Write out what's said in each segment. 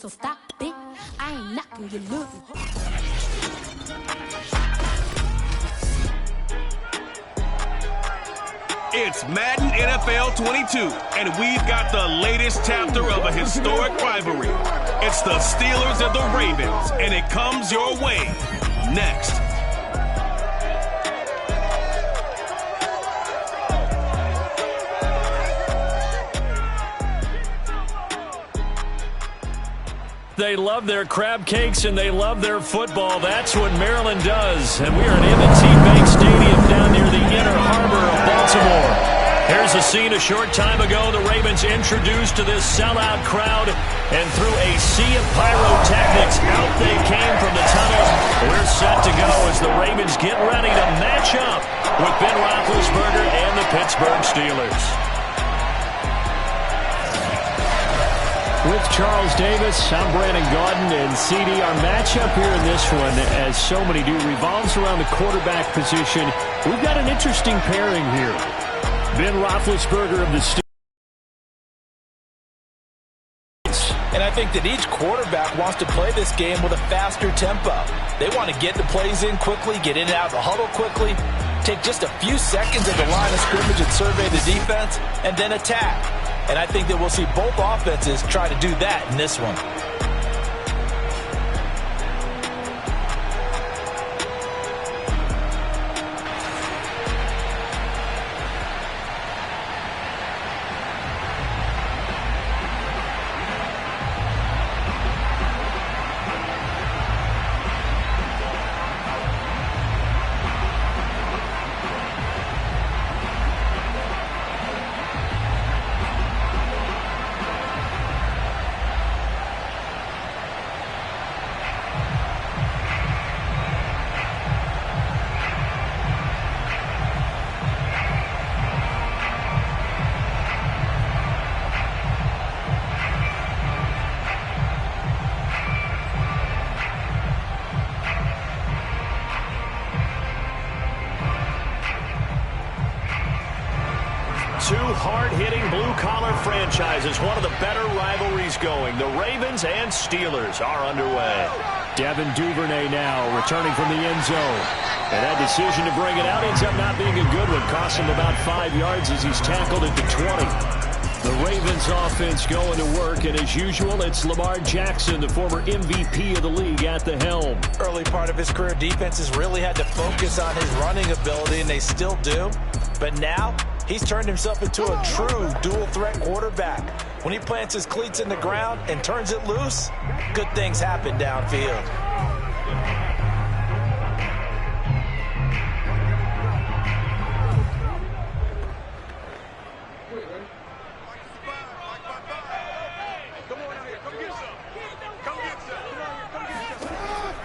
so stop it. I ain't knocking you, look. It's Madden NFL 22, and we've got the latest chapter of a historic rivalry. It's the Steelers and the Ravens, and it comes your way next. They love their crab cakes and they love their football. That's what Maryland does. And we are at M&T Bank Stadium down near the Inner Harbor of Baltimore. Here's a scene a short time ago. The Ravens introduced to this sellout crowd, and through a sea of pyrotechnics, out they came from the tunnel. We're set to go as the Ravens get ready to match up with Ben Roethlisberger and the Pittsburgh Steelers. With Charles Davis, I'm Brandon Gaudin, and CD, our matchup here in this one, as so many do, revolves around the quarterback position. We've got an interesting pairing here. Ben Roethlisberger of the Steelers. And I think that each quarterback wants to play this game with a faster tempo. They want to get the plays in quickly, get in and out of the huddle quickly, take just a few seconds at the line of scrimmage and survey the defense, and then attack. And I think that we'll see both offenses try to do that in this one. Two hard-hitting blue-collar franchises, one of the better rivalries going. The Ravens and Steelers are underway. Devin Duvernay now returning from the end zone. And that decision to bring it out ends up not being a good one. Cost him about 5 yards as he's tackled at the 20. The Ravens offense going to work, and as usual, it's Lamar Jackson, the former MVP of the league, at the helm. Early part of his career, defenses really had to focus on his running ability, and they still do. But now, he's turned himself into a true dual-threat quarterback. When he plants his cleats in the ground and turns it loose, good things happen downfield.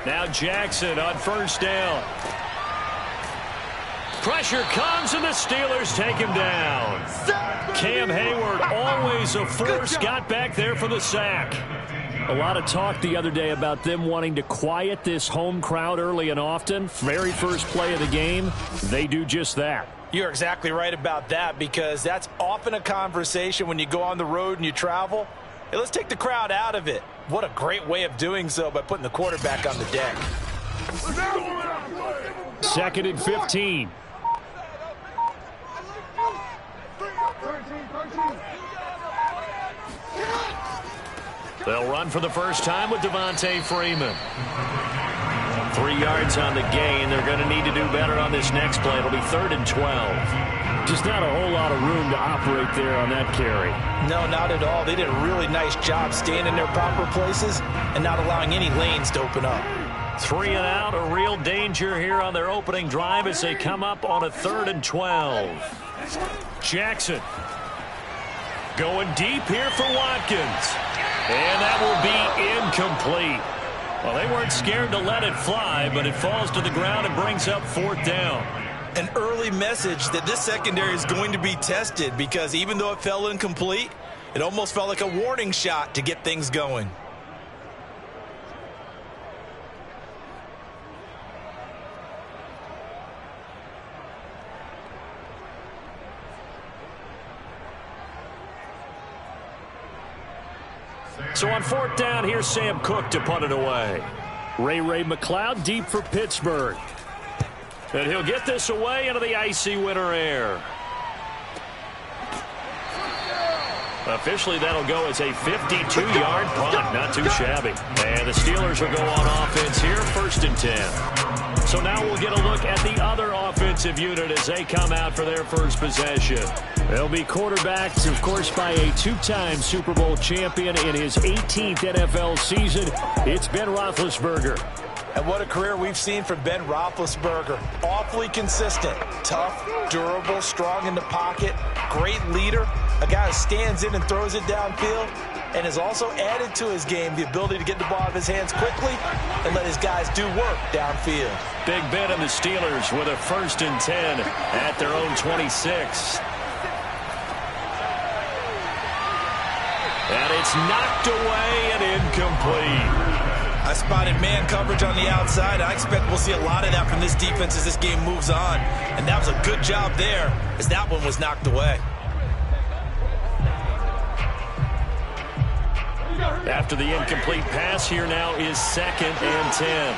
Now Jackson on first down. Pressure comes, and the Steelers take him down. Cam Hayward, always a force, got back there for the sack. A lot of talk the other day about them wanting to quiet this home crowd early and often. Very first play of the game, they do just that. You're exactly right about that, because that's often a conversation when you go on the road and you travel. Hey, let's take the crowd out of it. What a great way of doing so by putting the quarterback on the deck. 2nd and 15. They'll run for the first time with Devontae Freeman. 3 yards on the gain. They're going to need to do better on this next play. It'll be 3rd and 12. Just not a whole lot of room to operate there on that carry. No, not at all. They did a really nice job staying in their proper places and not allowing any lanes to open up. 3 and out, a real danger here on their opening drive as they come up on a 3rd and 12. Jackson going deep here for Watkins. And that will be incomplete. Well, they weren't scared to let it fly, but it falls to the ground and brings up 4th down. An early message that this secondary is going to be tested, because even though it fell incomplete, it almost felt like a warning shot to get things going. So on 4th down, here's Sam Cook to punt it away. Ray McLeod deep for Pittsburgh. And he'll get this away into the icy winter air. Officially, that'll go as a 52-yard punt. Not too shabby. And the Steelers will go on offense here, 1st and 10. So now we'll get a look at the other offensive unit as they come out for their first possession. They'll be quarterbacked, of course, by a 2-time Super Bowl champion in his 18th NFL season. It's Ben Roethlisberger. And what a career we've seen from Ben Roethlisberger. Awfully consistent, tough, durable, strong in the pocket, great leader, a guy who stands in and throws it downfield, and has also added to his game the ability to get the ball out of his hands quickly and let his guys do work downfield. Big Ben and the Steelers with a 1st and 10 at their own 26. And it's knocked away and incomplete. I spotted man coverage on the outside. I expect we'll see a lot of that from this defense as this game moves on. And that was a good job there as that one was knocked away. After the incomplete pass, here now is 2nd and 10.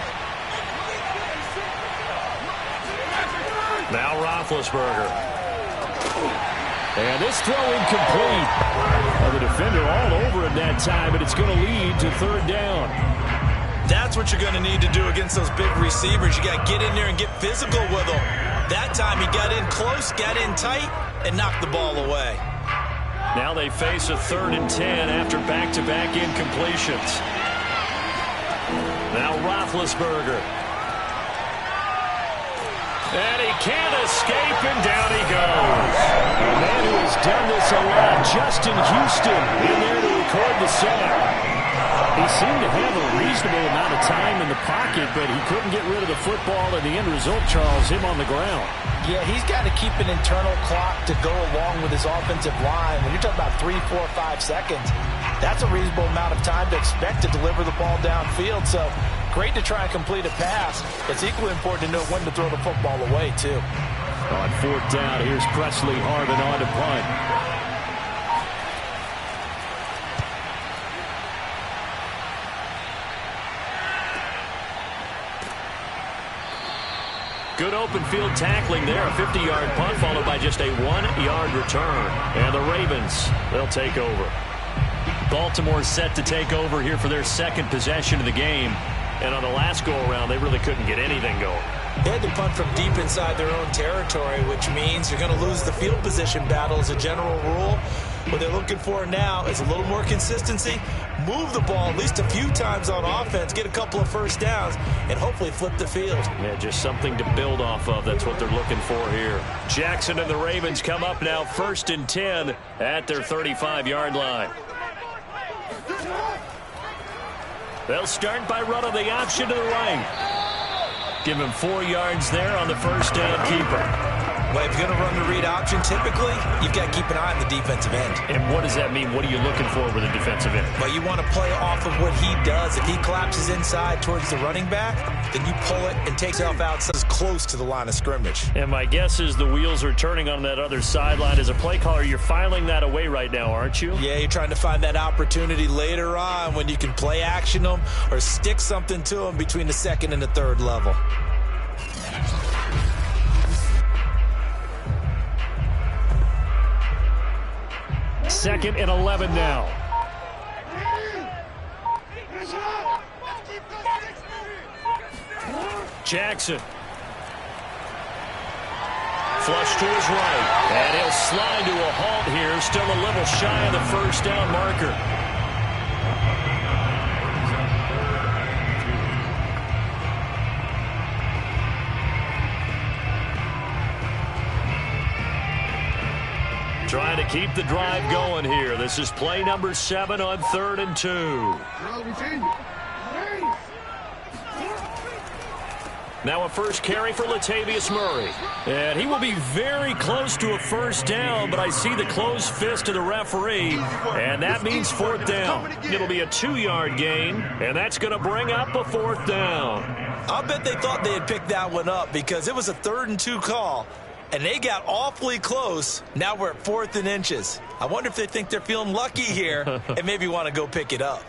Now Roethlisberger. And this throw incomplete. The defender all over it that time, but it's going to lead to 3rd down. That's what you're going to need to do against those big receivers. You got to get in there and get physical with them. That time he got in close, got in tight, and knocked the ball away. Now they face a 3rd and 10 after back-to-back incompletions. Now Roethlisberger. And he can't escape, and down he goes. A man who has done this a lot, Justin Houston, in there to record the sack. He seemed to have a reasonable amount of time in the pocket, but he couldn't get rid of the football, and the end result, Charles, him on the ground. Yeah, he's got to keep an internal clock to go along with his offensive line. When you're talking about 3, 4, 5 seconds, that's a reasonable amount of time to expect to deliver the ball downfield. So great to try and complete a pass. It's equally important to know when to throw the football away, too. On 4th down, here's Presley Harvin on to punt. Good open field tackling there. A 50-yard punt followed by just a 1-yard return. And the Ravens, they'll take over. Baltimore set to take over here for their 2nd possession of the game. And on the last go-around, they really couldn't get anything going. They had to punt from deep inside their own territory, which means you're going to lose the field position battle as a general rule. What they're looking for now is a little more consistency, move the ball at least a few times on offense, get a couple of 1st downs, and hopefully flip the field. Yeah, just something to build off of. That's what they're looking for here. Jackson and the Ravens come up now 1st and 10 at their 35-yard line. They'll start by running the option to the right. Give him 4 yards there on the 1st down keeper. Well, if you're going to run the read option, typically, you've got to keep an eye on the defensive end. And what does that mean? What are you looking for with a defensive end? Well, you want to play off of what he does. If he collapses inside towards the running back, then you pull it and take yourself outside as close to the line of scrimmage. And my guess is the wheels are turning on that other sideline. As a play caller, you're filing that away right now, aren't you? Yeah, you're trying to find that opportunity later on when you can play action them or stick something to them between the 2nd and the 3rd level. Second and 11 now. Jackson. Flush to his right. And he'll slide to a halt here. Still a little shy of the 1st down marker. Trying to keep the drive going here. This is play number 7 on 3rd and 2. Now a first carry for Latavius Murray. And he will be very close to a 1st down, but I see the closed fist of the referee, and that means 4th down. It'll be a 2-yard gain, and that's going to bring up a 4th down. I'll bet they thought they had picked that one up because it was a 3rd and 2 call. And they got awfully close. Now we're at 4th and inches. I wonder if they think they're feeling lucky here and maybe want to go pick it up.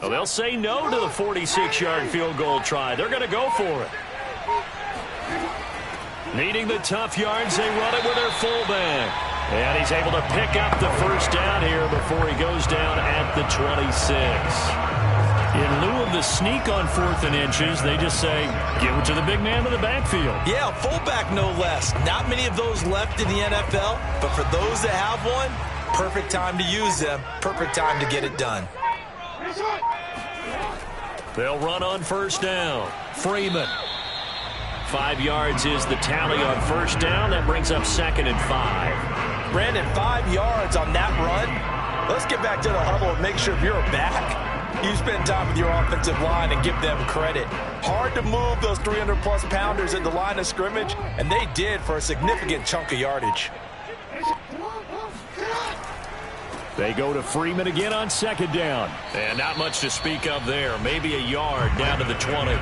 Well, they'll say no to the 46-yard field goal try. They're going to go for it. Needing the tough yards, they run it with their fullback. And he's able to pick up the first down here before he goes down at the 26. In lieu of the sneak on 4th and inches, they just say, give it to the big man in the backfield. Yeah, fullback no less. Not many of those left in the NFL, but for those that have one, perfect time to use them, perfect time to get it done. They'll run on first down. Freeman. 5 yards is the tally on first down. That brings up 2nd and 5. Brandon, 5 yards on that run. Let's get back to the huddle and make sure if you're back, you spend time with your offensive line and give them credit. Hard to move those 300-plus pounders at the line of scrimmage, and they did for a significant chunk of yardage. They go to Freeman again on 2nd down. And not much to speak of there. Maybe a yard down to the 20.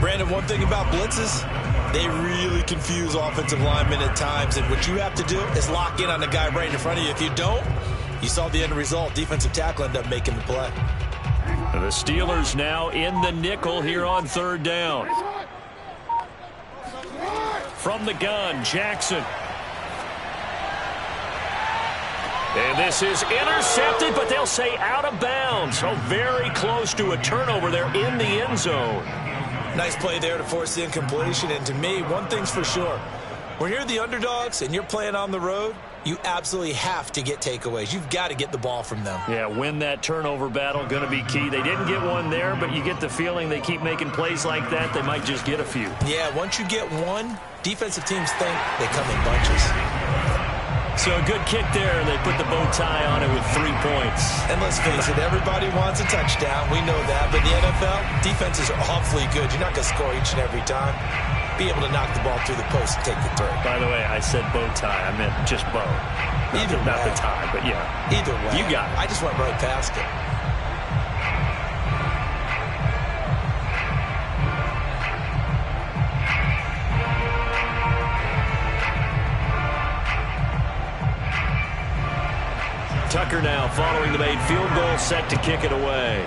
Brandon, one thing about blitzes, they really confuse offensive linemen at times, and what you have to do is lock in on the guy right in front of you. If you don't, you saw the end result. Defensive tackle ended up making the play. The Steelers now in the nickel here on 3rd down. From the gun, Jackson. And this is intercepted, but they'll say out of bounds. So very close to a turnover there in the end zone. Nice play there to force the incompletion. And to me, one thing's for sure. When you're the underdogs and you're playing on the road, you absolutely have to get takeaways. You've got to get the ball from them. Yeah, win that turnover battle, going to be key. They didn't get one there, but you get the feeling they keep making plays like that, they might just get a few. Yeah, once you get one, defensive teams think they come in bunches. So a good kick there, and they put the bow tie on it with 3 points. And let's face it, everybody wants a touchdown. We know that. But in the NFL, defenses are awfully good. You're not going to score each and every time. Be able to knock the ball through the post and take the throw. By the way, I said bow tie. I meant just bow. Not the tie, but yeah. Either way. You got it. I just went right past it. Tucker now following the made field goal, set to kick it away.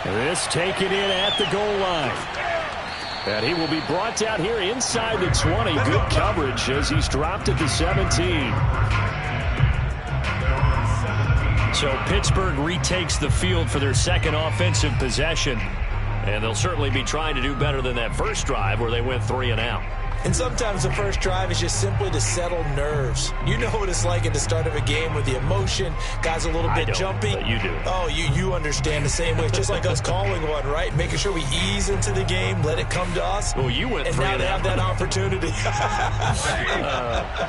This taken in at the goal line. And he will be brought down here inside the 20. Good coverage as he's dropped at the 17. So Pittsburgh retakes the field for their second offensive possession. And they'll certainly be trying to do better than that first drive where they went 3 and out. And sometimes the first drive is just simply to settle nerves. You know what it's like at the start of a game with the emotion. Guys a little bit jumpy. But you do. Oh, you understand the same way. It's just like us calling one, right? Making sure we ease into the game, let it come to us. Well, you went 3 and out. And now they have that opportunity.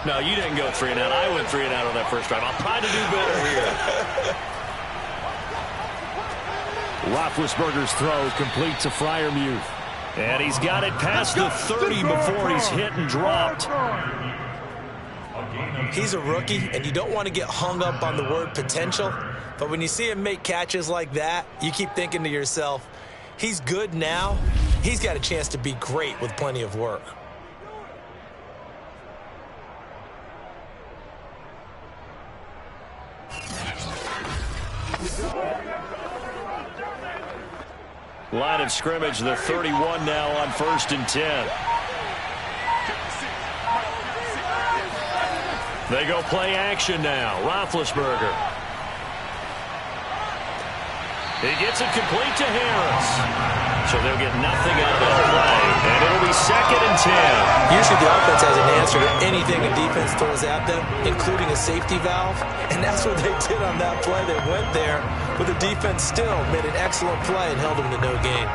No, you didn't go 3 and out. I went 3 and out on that first drive. I'll try to do better here. Roethlisberger's throw complete to Freiermuth. And he's got it past the 30 before he's hit and dropped. He's a rookie, and you don't want to get hung up on the word potential. But when you see him make catches like that, you keep thinking to yourself, he's good now. He's got a chance to be great with plenty of work. Line of scrimmage, the 31 now on 1st and 10. They go play action now. Roethlisberger. He gets it complete to Harris. So they'll get nothing out of that play. And it'll be 2nd and 10. Usually the offense has an answer to anything a defense throws at them, including a safety valve. And that's what they did on that play. They went there, but the defense still made an excellent play and held them to no gain.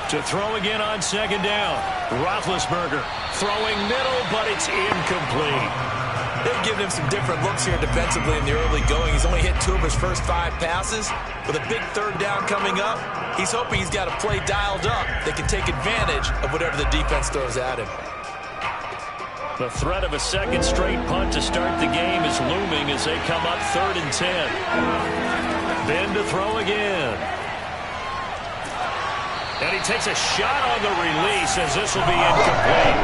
To throw again on 2nd down. Roethlisberger throwing middle, but it's incomplete. They've given him some different looks here defensively in the early going. He's only hit 2 of his first 5 passes. With a big 3rd down coming up, he's hoping he's got a play dialed up that can take advantage of whatever the defense throws at him. The threat of a second straight punt to start the game is looming as they come up 3rd and 10. Ben to throw again. And he takes a shot on the release as this will be incomplete.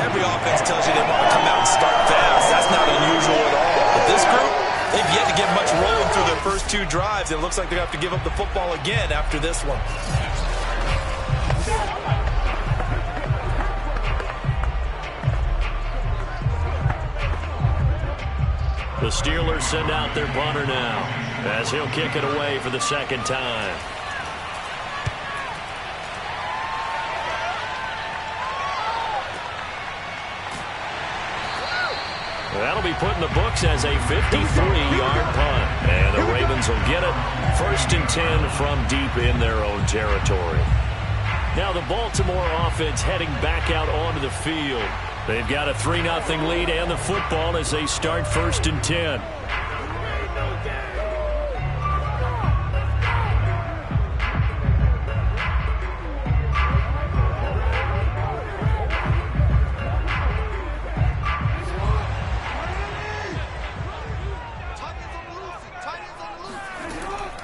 Every offense tells you they want to come out and start fast. That's not unusual at all. But this group, they've yet to get much rolling through their first 2 drives. It looks like they're going to have to give up the football again after this one. The Steelers send out their punter now as he'll kick it away for the second time. That'll be put in the books as a 53-yard punt. And the Ravens will get it 1st and 10 from deep in their own territory. Now the Baltimore offense heading back out onto the field. They've got a 3-0 lead and the football as they start 1st and 10.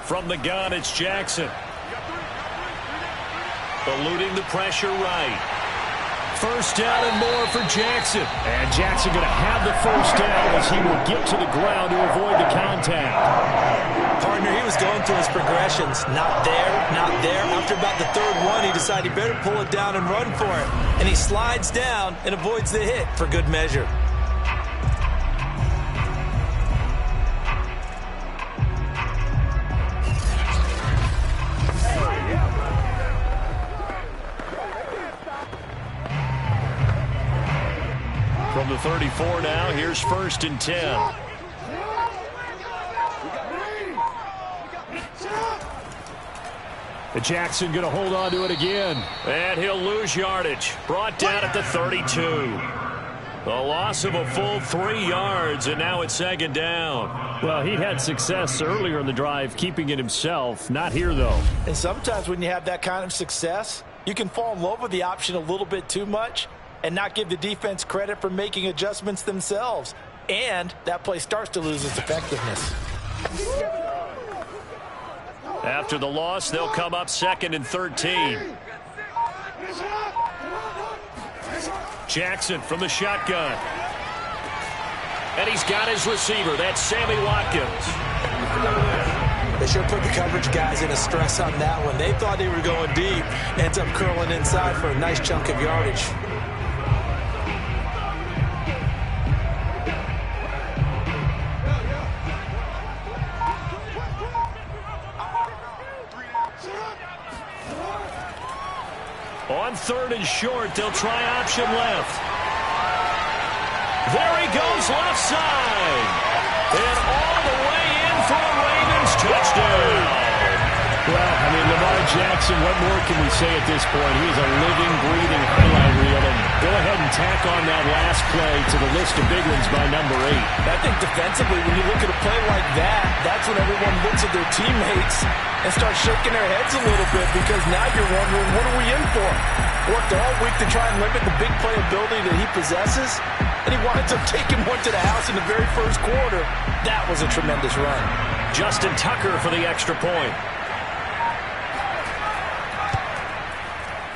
From the gun, it's Jackson. Eluding the pressure right. 1st down and more for Jackson. And Jackson going to have the 1st down as he will get to the ground to avoid the contact. Partner, he was going through his progressions. Not there, not there. After about the 3rd one, he decided he better pull it down and run for it. And he slides down and avoids the hit for good measure. From the 34 now, here's 1st and 10. Jackson going to hold on to it again. And he'll lose yardage. Brought down at the 32. The loss of a full 3 yards, and now it's 2nd down. Well, he'd had success earlier in the drive keeping it himself. Not here, though. And sometimes when you have that kind of success, you can fall in love with the option a little bit too much and not give the defense credit for making adjustments themselves. And that play starts to lose its effectiveness. After the loss, they'll come up 2nd and 13. Jackson from the shotgun. And he's got his receiver. That's Sammy Watkins. They sure put the coverage guys in a stress on that one. They thought they were going deep. Ends up curling inside for a nice chunk of yardage. On 3rd and short, they'll try option left. There he goes, left side. And all the way in for a Ravens touchdown. Well, I mean, Lamar Jackson, what more can we say at this point? He is a living, breathing highlight reel. And go ahead and tack on that last play to the list of big ones by number 8. I think defensively, when you look at a play like that, that's when everyone looks at their teammates and starts shaking their heads a little bit, because now you're wondering, what are we in for? Worked all week to try and limit the big play ability that he possesses, and he winds up taking one to the house in the very first quarter. That was a tremendous run. Justin Tucker for the extra point.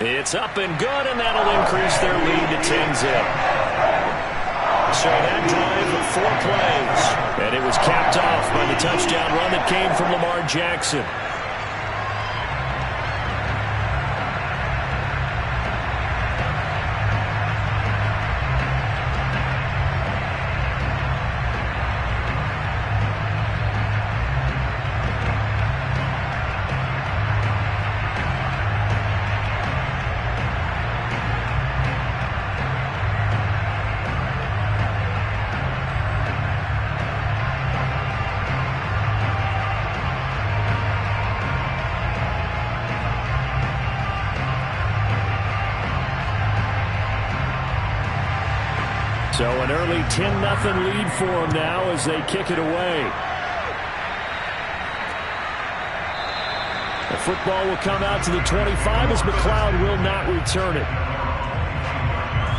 It's up and good, and that'll increase their lead to 10-zip. So that drive of 4 plays, and it was capped off by the touchdown run that came from Lamar Jackson. So an early 10-0 lead for them now as they kick it away. The football will come out to the 25 as McLeod will not return it.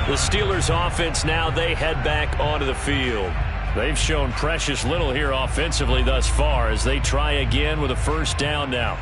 The Steelers offense now, they head back onto the field. They've shown precious little here offensively thus far as they try again with a first down now.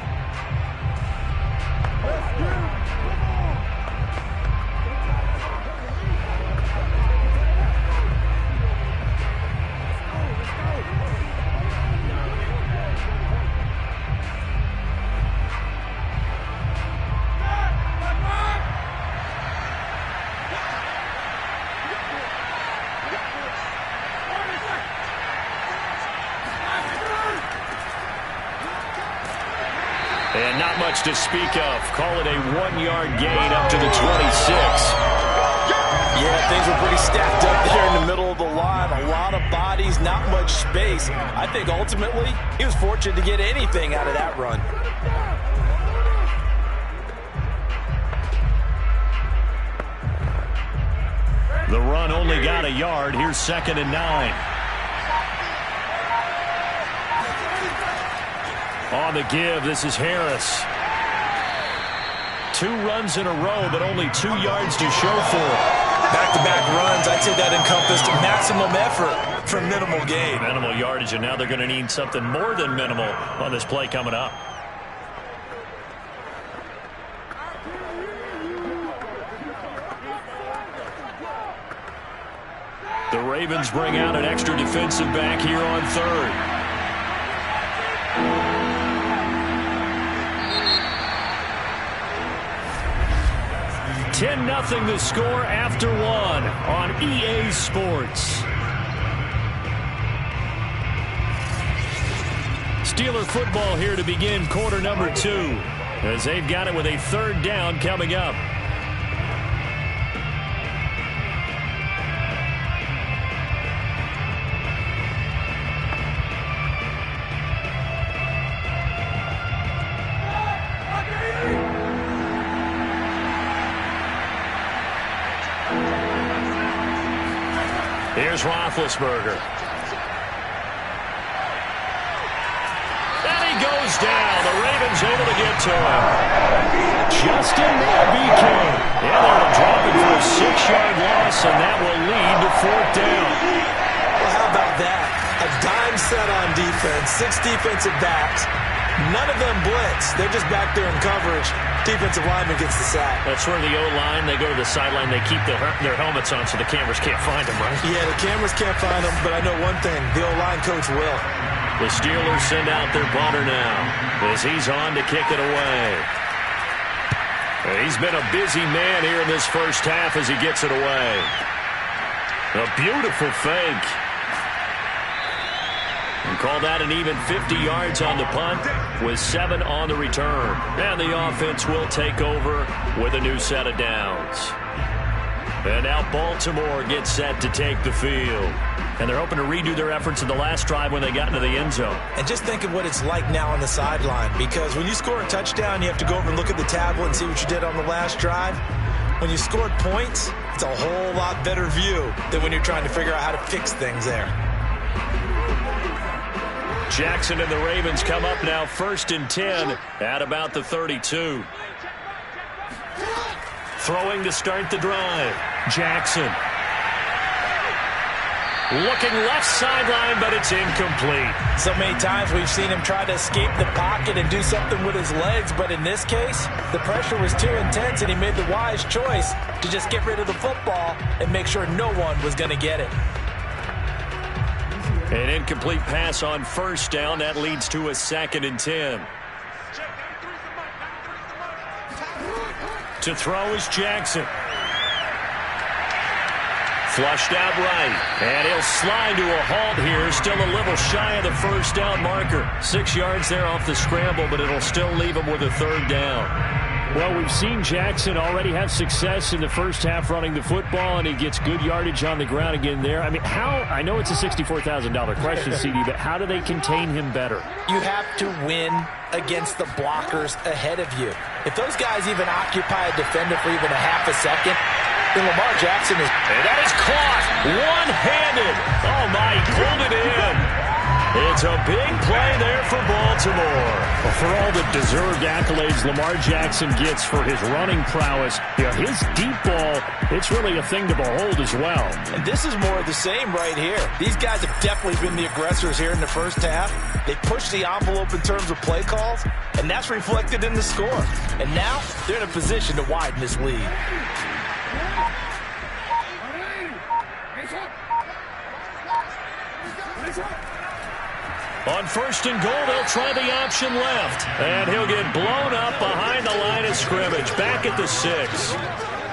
And not much to speak of. Call it a 1-yard gain up to the 26. Yeah, things were pretty stacked up there in the middle of the line. A lot of bodies, not much space. I think ultimately he was fortunate to get anything out of that run. The run only got a yard. Here's 2nd and 9. On the give, this is Harris. 2 runs in a row, but only 2 yards to show for it. Back-to-back runs, I'd say that encompassed maximum effort for minimal gain. Minimal yardage, and now they're going to need something more than minimal on this play coming up. The Ravens bring out an extra defensive back here on 3rd. 10-0 the score after 1 on EA Sports. Steeler football here to begin quarter number 2 as they've got it with a 3rd down coming up. Here's Roethlisberger. And he goes down. The Ravens able to get to him. Justin BK. Yeah, they're going to drop it for a 6-yard loss, and that will lead to 4th down. Well, how about that? A dime set on defense, 6 defensive backs. None of them blitz. They're just back there in coverage. Defensive lineman gets the sack. That's where the O-line, they go to the sideline, they keep their helmets on so the cameras can't find them, right? Yeah, the cameras can't find them, but I know one thing. The O-line coach will. The Steelers send out their punter now as he's on to kick it away. He's been a busy man here in this first half as he gets it away. A beautiful fake. And call that an even 50 yards on the punt with 7 on the return. And the offense will take over with a new set of downs. And now Baltimore gets set to take the field. And they're hoping to redo their efforts in the last drive when they got into the end zone. And just think of what it's like now on the sideline. Because when you score a touchdown, you have to go over and look at the tablet and see what you did on the last drive. When you scored points, it's a whole lot better view than when you're trying to figure out how to fix things there. Jackson and the Ravens come up now 1st and 10 at about the 32. Throwing to start the drive. Jackson. Looking left sideline, but it's incomplete. So many times we've seen him try to escape the pocket and do something with his legs, but in this case, the pressure was too intense and he made the wise choice to just get rid of the football and make sure no one was going to get it. An incomplete pass on 1st down. That leads to a 2nd and 10. To throw is Jackson. Flushed out right. And he'll slide to a halt here. Still a little shy of the 1st down marker. 6 yards there off the scramble, but it'll still leave him with a 3rd down. Well, we've seen Jackson already have success in the first half running the football, and he gets good yardage on the ground again there. I mean, I know it's a $64,000 question, CD, but how do they contain him better? You have to win against the blockers ahead of you. If those guys even occupy a defender for even a half a second, then Lamar Jackson is... And that is caught one-handed. Oh, my, he pulled it in. It's a big play there for Baltimore. Well, for all the deserved accolades Lamar Jackson gets for his running prowess, his deep ball, it's really a thing to behold as well. And this is more of the same right here. These guys have definitely been the aggressors here in the first half. They pushed the envelope in terms of play calls, and that's reflected in the score. And now they're in a position to widen this lead. On first and goal, they'll try the option left. And he'll get blown up behind the line of scrimmage. Back at the 6.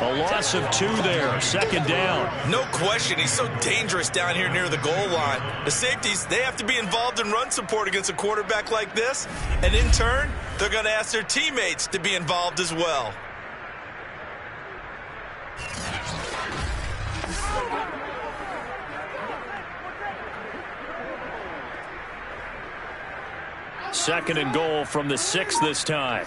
A loss of 2 there. Second down. No question. He's so dangerous down here near the goal line. The safeties, they have to be involved in run support against a quarterback like this. And in turn, they're going to ask their teammates to be involved as well. Second and goal from the 6 this time.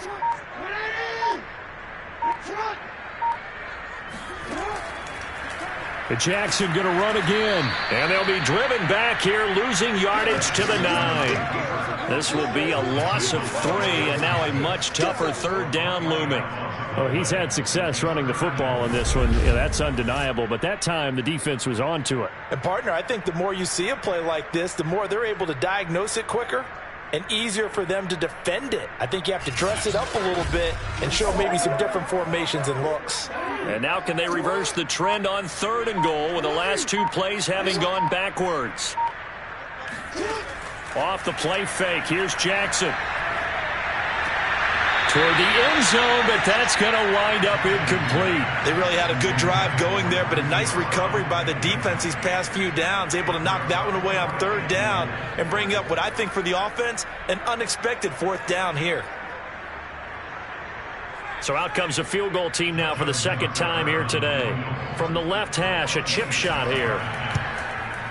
Jackson going to run again. And they'll be driven back here, losing yardage to the 9. This will be a loss of 3, and now a much tougher third down looming. Oh, he's had success running the football in this one. Yeah, that's undeniable. But that time, the defense was on to it. And, partner, I think the more you see a play like this, the more they're able to diagnose it quicker and easier for them to defend it. I think you have to dress it up a little bit and show maybe some different formations and looks. And now can they reverse the trend on third and goal with the last 2 plays having gone backwards? Off the play fake. Here's Jackson. Toward the end zone, but that's going to wind up incomplete. They really had a good drive going there, but a nice recovery by the defense these past few downs, able to knock that one away on third down and bring up what I think for the offense, an unexpected 4th down here. So out comes a field goal team now for the second time here today. From the left hash, a chip shot here.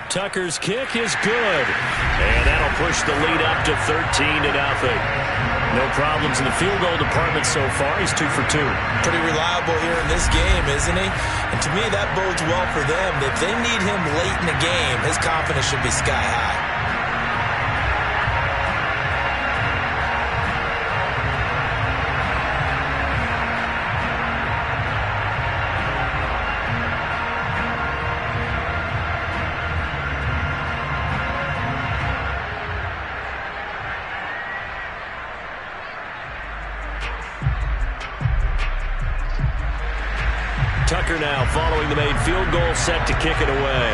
Tucker's kick is good. And that'll push the lead up to 13-0. No problems in the field goal department so far. He's 2 for 2. Pretty reliable here in this game, isn't he? And to me, that bodes well for them. If they need him late in the game, his confidence should be sky high. Tucker now following the made field goal, set to kick it away.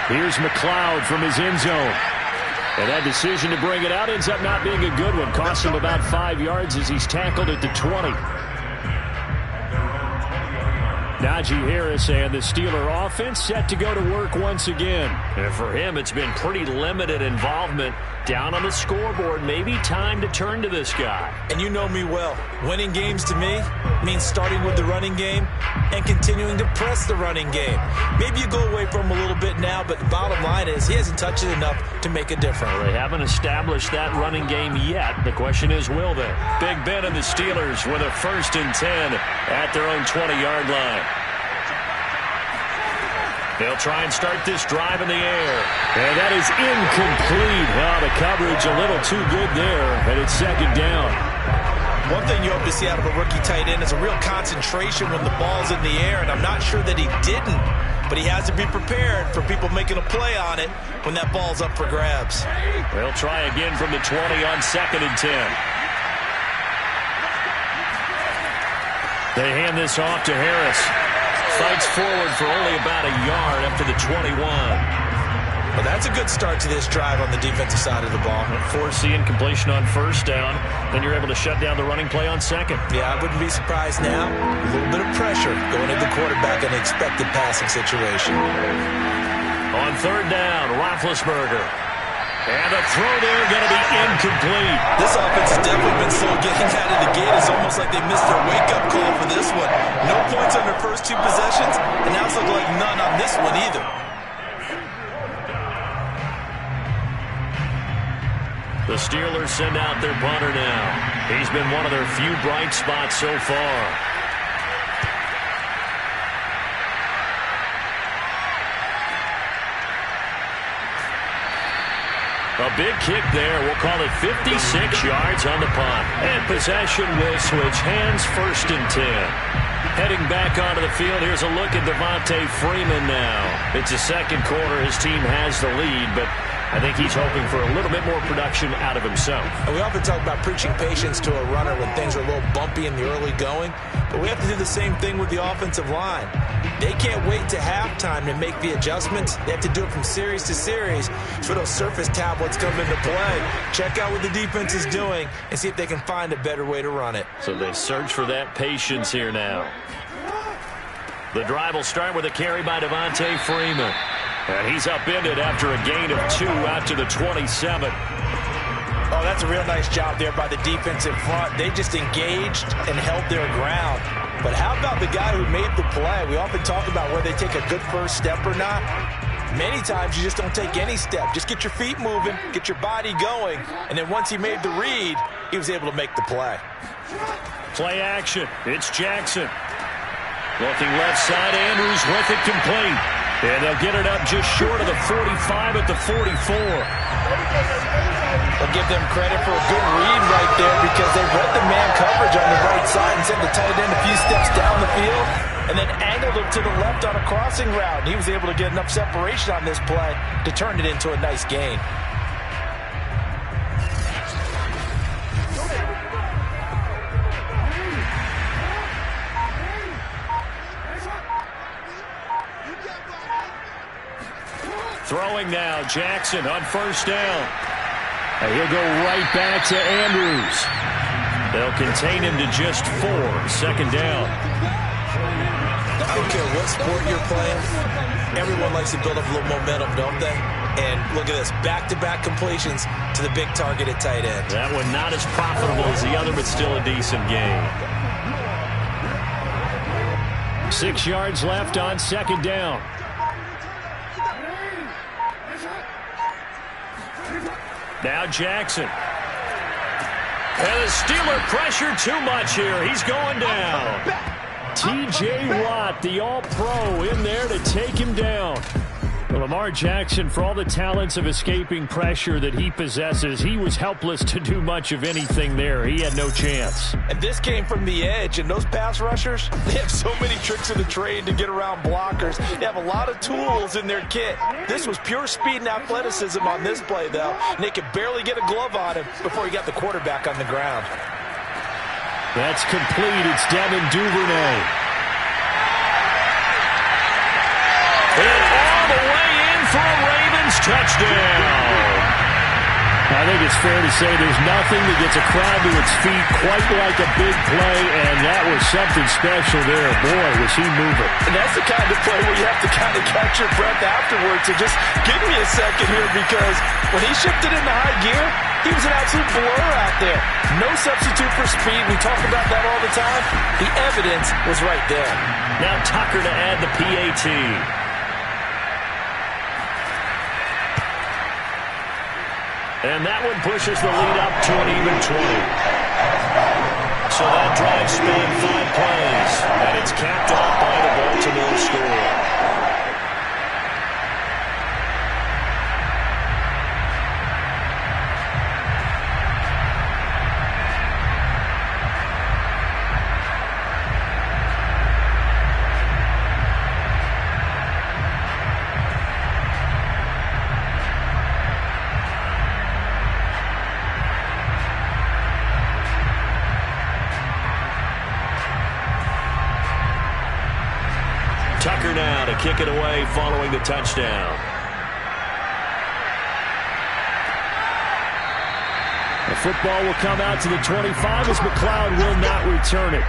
Here's McLeod from his end zone. And that decision to bring it out ends up not being a good one. Cost him about 5 yards as he's tackled at the 20. Najee Harris and the Steeler offense set to go to work once again. And for him, it's been pretty limited involvement down on the scoreboard. Maybe time to turn to this guy. And you know me well. Winning games to me means starting with the running game and continuing to press the running game. Maybe you go away from him a little bit now, but the bottom line is he hasn't touched it enough to make a difference. Well, they haven't established that running game yet. The question is, will they? Big Ben and the Steelers with a 1st and 10 at their own 20-yard line. They'll try and start this drive in the air. And that is incomplete. Now the coverage a little too good there, and it's second down. One thing you hope to see out of a rookie tight end is a real concentration when the ball's in the air, and I'm not sure that he didn't, but he has to be prepared for people making a play on it when that ball's up for grabs. They'll try again from the 20 on 2nd and 10. They hand this off to Harris. Fights forward for only about a yard up to the 21. Well, that's a good start to this drive on the defensive side of the ball. Force the incompletion on 1st down. Then you're able to shut down the running play on 2nd. Yeah, I wouldn't be surprised now. A little bit of pressure going at the quarterback in an expected passing situation. On 3rd down, Roethlisberger. And the throw there going to be incomplete. This offense has definitely been slow getting out of the gate. It's almost like they missed their wake-up call for this one. No points on their first 2 possessions, and now it's looking like none on this one either. The Steelers send out their punter now. He's been one of their few bright spots so far. big kick there. We'll call it 56 yards on the punt. And possession will switch hands, 1st and 10. Heading back onto the field, here's a look at Devontae Freeman now. It's the second quarter. His team has the lead, but I think he's hoping for a little bit more production out of himself. And we often talk about preaching patience to a runner when things are a little bumpy in the early going, but we have to do the same thing with the offensive line. They can't wait to halftime to make the adjustments. They have to do it from series to series. So those surface tablets come into play. Check out what the defense is doing and see if they can find a better way to run it. So they search for that patience here now. The drive will start with a carry by Devontae Freeman. And he's upended after a gain of 2 out to the 27. Oh, that's a real nice job there by the defense in front. They just engaged and held their ground. But how about the guy who made the play? We often talk about whether they take a good first step or not. Many times you just don't take any step. Just get your feet moving, get your body going, and then once he made the read, he was able to make the play. Play action. It's Jackson. Looking left side, Andrews with it complete. And they'll get it up just short of the 45 at the 44. I'll give them credit for a good read right there because they read the man coverage on the right side and sent the tight end a few steps down the field and then angled him to the left on a crossing route. He was able to get enough separation on this play to turn it into a nice gain. Throwing now, Jackson on 1st down. And he'll go right back to Andrews. They'll contain him to just 4, 2nd down. I don't care what sport you're playing. Everyone likes to build up a little momentum, don't they? And look at this, back-to-back completions to the big target at tight end. That one not as profitable as the other, but still a decent gain. 6 yards left on 2nd down. Now Jackson. And the Steeler pressure too much here. He's going down. T.J. Watt, the all-pro, in there to take him down. Well, Lamar Jackson, for all the talents of escaping pressure that he possesses, he was helpless to do much of anything there. He had no chance. And this came from the edge, and those pass rushers, they have so many tricks of the trade to get around blockers. They have a lot of tools in their kit. This was pure speed and athleticism on this play, though, and they could barely get a glove on him before he got the quarterback on the ground. That's complete. It's Devin Duvernay. And all the way in for a Ravens touchdown. I think it's fair to say there's nothing that gets a crowd to its feet quite like a big play, and that was something special there. Boy, was he moving. And that's the kind of play where you have to kind of catch your breath afterwards. So just give me a second here, because when he shifted into high gear, he was an absolute blur out there. No substitute for speed. We talk about that all the time. The evidence was right there. Now Tucker to add the PAT. And that one pushes the lead up to an even 20. So that drive spanned 5 plays, and it's capped off by the Baltimore score. Tucker now to kick it away following the touchdown. The football will come out to the 25 as McLeod will not return it.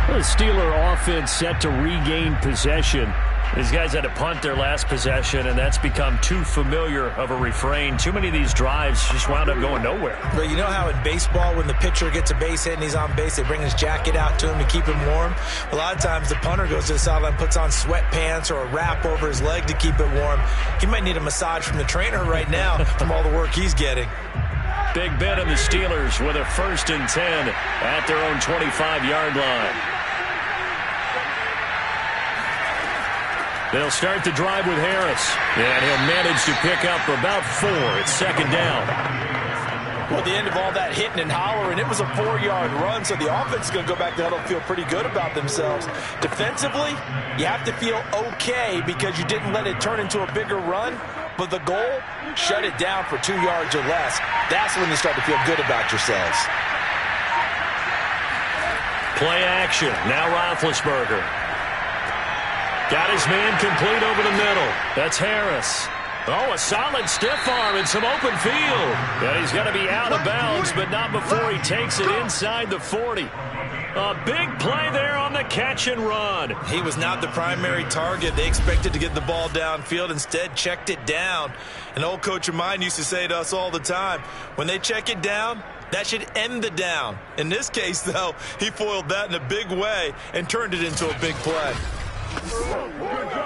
The Steeler offense set to regain possession. These guys had to punt their last possession, and that's become too familiar of a refrain. Too many of these drives just wound up going nowhere. But you know how in baseball, when the pitcher gets a base hit and he's on base, they bring his jacket out to him to keep him warm? A lot of times the punter goes to the sideline, puts on sweatpants or a wrap over his leg to keep it warm. He might need a massage from the trainer right now from all the work he's getting. Big Ben and the Steelers with a 1st and 10 at their own 25-yard line. They'll start the drive with Harris. And he'll manage to pick up about 4. It's second down. Well, at the end of all that hitting and hollering, it was a 4-yard run, so the offense is going to go back to huddle and feel pretty good about themselves. Defensively, you have to feel okay because you didn't let it turn into a bigger run, but the goal, shut it down for 2 yards or less. That's when you start to feel good about yourselves. Play action. Now Roethlisberger. Got his man complete over the middle. That's Harris. Oh, a solid stiff arm and some open field. And he's going to be out of bounds, but not before he takes it inside the 40. A big play there on the catch and run. He was not the primary target. They expected to get the ball downfield. Instead, checked it down. An old coach of mine used to say to us all the time, when they check it down, that should end the down. In this case, though, he foiled that in a big way and turned it into a big play.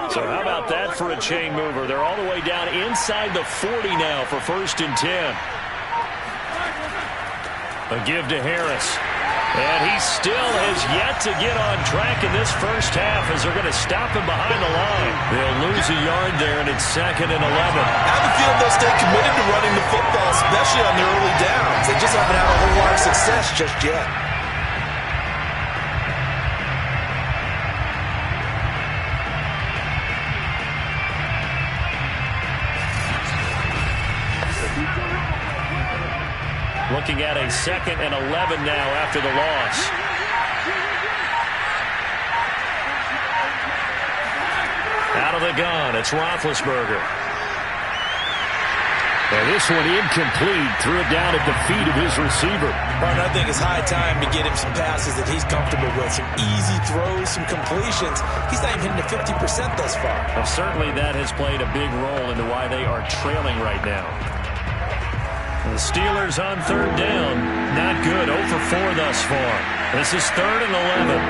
So how about that for a chain mover? They're all the way down inside the 40 now for 1st and 10. A give to Harris. And he still has yet to get on track in this first half as they're going to stop him behind the line. They'll lose a yard there, and it's 2nd and 11. I have a feeling they'll stay committed to running the football, especially on their early downs. They just haven't had a whole lot of success just yet. Looking at a 2nd and 11 now after the loss. Out of the gun, it's Roethlisberger. And this one incomplete. Threw it down at the feet of his receiver. Martin, I think it's high time to get him some passes that he's comfortable with. Some easy throws, some completions. He's not even hitting to 50% thus far. Well, certainly that has played a big role into why they are trailing right now. The Steelers on 3rd down. Not good. 0 for 4 thus far. This is 3rd and 11.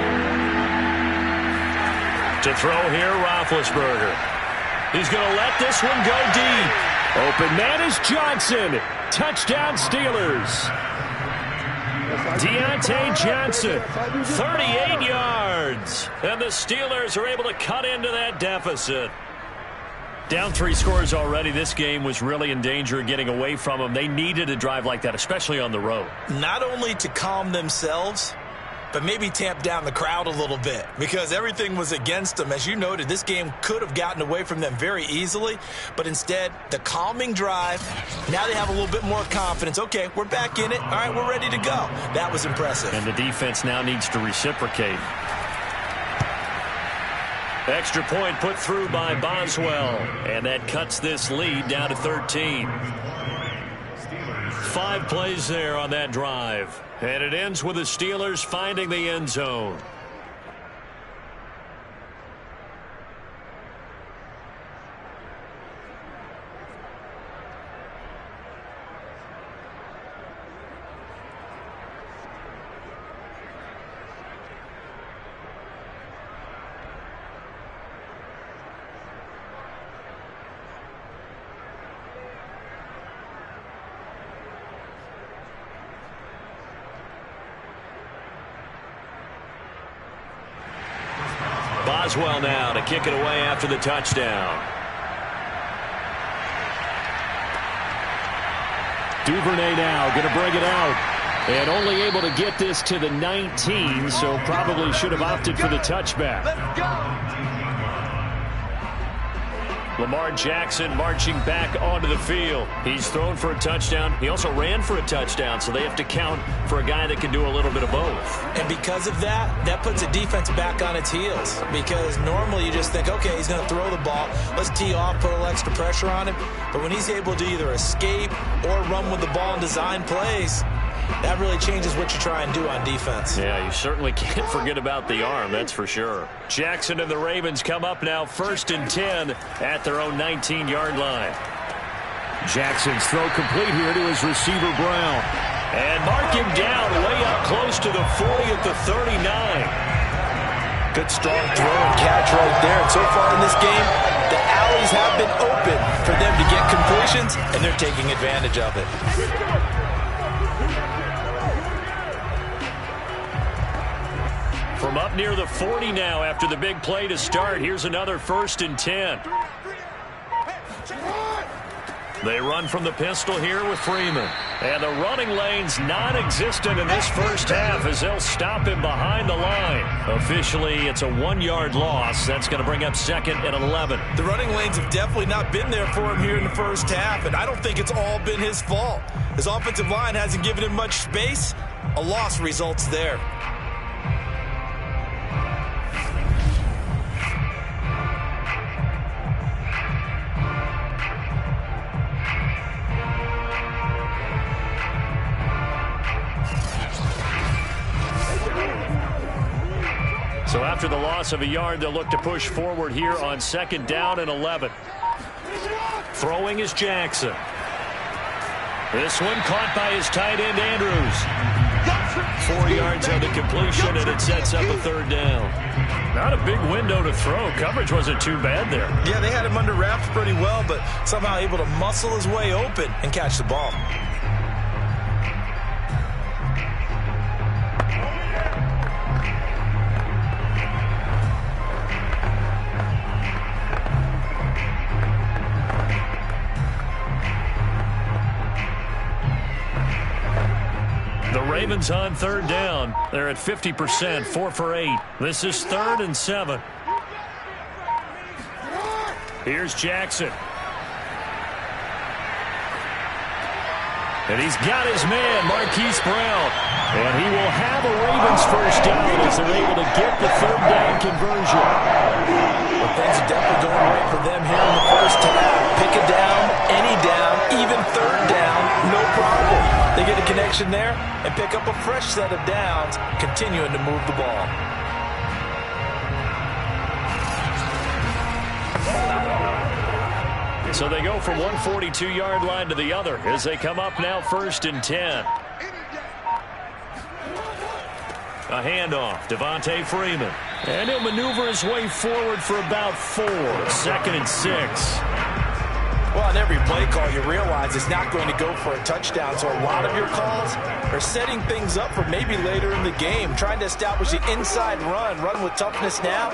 To throw here, Roethlisberger. He's going to let this one go deep. Open man is Johnson. Touchdown Steelers. Deontay Johnson, 38 yards. And the Steelers are able to cut into that deficit. Down 3 scores already. This game was really in danger of getting away from them. They needed a drive like that, especially on the road. Not only to calm themselves, but maybe tamp down the crowd a little bit because everything was against them. As you noted, this game could have gotten away from them very easily, but instead, the calming drive, now they have a little bit more confidence. Okay, we're back in it. All right, we're ready to go. That was impressive. And the defense now needs to reciprocate. Extra point put through by Boswell, and that cuts this lead down to 13. 5 plays there on that drive, and it ends with the Steelers finding the end zone. Boswell now to kick it away after the touchdown. Duvernay now going to bring it out. And only able to get this to the 19, so probably should have opted for the touchback. Let's go. Lamar Jackson marching back onto the field. He's thrown for a touchdown. He also ran for a touchdown, so they have to count for a guy that can do a little bit of both. And because of that, that puts a defense back on its heels. Because normally you just think, okay, he's going to throw the ball. Let's tee off, put a little extra pressure on him. But when he's able to either escape or run with the ball and design plays, that really changes what you try and do on defense. Yeah, you certainly can't forget about the arm, that's for sure. Jackson and the Ravens come up now 1st and 10 at their own 19-yard line. Jackson's throw complete here to his receiver, Brown. And mark him down way up close to the 40 at the 39. Good strong throw and catch right there. And so far in this game, the alleys have been open for them to get completions, and they're taking advantage of it. From up near the 40 now after the big play to start. Here's another 1st and 10. They run from the pistol here with Freeman. And the running lane's non-existent in this first half as they'll stop him behind the line. Officially, it's a 1-yard loss. That's going to bring up 2nd and 11. The running lanes have definitely not been there for him here in the first half, and I don't think it's all been his fault. His offensive line hasn't given him much space. A loss results there. So after the loss of a yard, they'll look to push forward here on 2nd down and 11. Throwing is Jackson. This one caught by his tight end, Andrews. 4 yards on the completion, and it sets up a 3rd down. Not a big window to throw. Coverage wasn't too bad there. Yeah, they had him under wraps pretty well, but somehow able to muscle his way open and catch the ball. Ravens on 3rd down. They're at 50%, 4 for 8. This is 3rd and 7. Here's Jackson. And he's got his man, Marquise Brown. And he will have a Ravens 1st down as they're able to get the 3rd down conversion. Well, things are definitely going right for them here in the first half. Pick a down, any down, even 3rd down, no problem. They get a connection there and pick up a fresh set of downs, continuing to move the ball. So they go from one 42-yard line to the other as they come up now 1st and 10. A handoff, Devontae Freeman. And he'll maneuver his way forward for about 4. 2nd and 6. Well, on every play call, you realize it's not going to go for a touchdown. So a lot of your calls are setting things up for maybe later in the game, trying to establish the inside run with toughness now,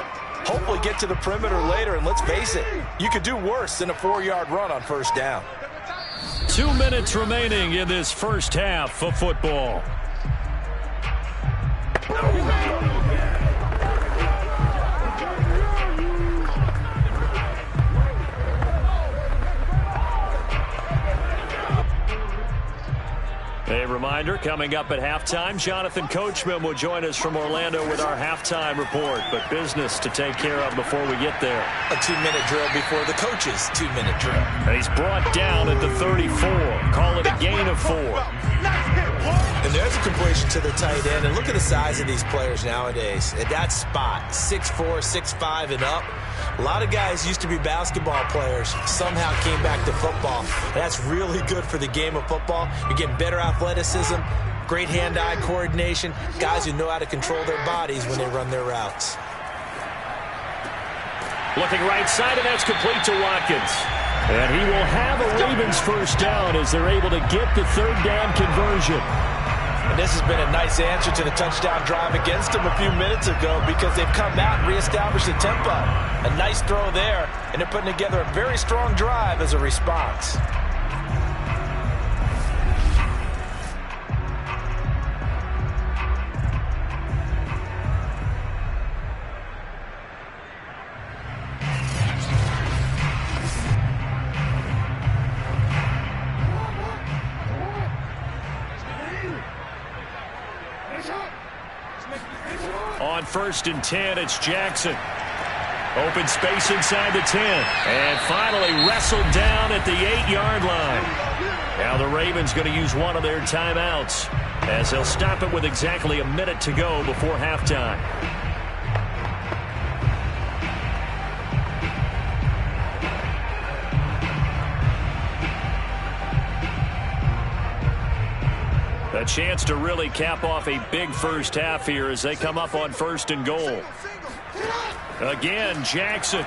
hopefully get to the perimeter later. And let's face it, you could do worse than a 4-yard run on 1st down. 2 minutes remaining in this first half of football. A reminder, coming up at halftime, Jonathan Coachman will join us from Orlando with our halftime report. But business to take care of before we get there. A 2-minute drill before the coach's 2-minute drill. And he's brought down at the 34. Call it a gain of 4. And there's a completion to the tight end. And look at the size of these players nowadays. At that spot, 6'4", 6'5", and up. A lot of guys used to be basketball players, somehow came back to football. That's really good for the game of football. You're getting better athleticism, great hand-eye coordination, guys who know how to control their bodies when they run their routes. Looking right side, and that's complete to Watkins. And he will have a Ravens 1st down as they're able to get the 3rd down conversion. And this has been a nice answer to the touchdown drive against them a few minutes ago because they've come out and reestablished the tempo. A nice throw there, and they're putting together a very strong drive as a response. On 1st and 10, it's Jackson. Open space inside the 10. And finally wrestled down at the 8-yard line. Now the Ravens going to use one of their timeouts as they'll stop it with exactly a minute to go before halftime. A chance to really cap off a big first half here as they come up on 1st and goal. Again, Jackson.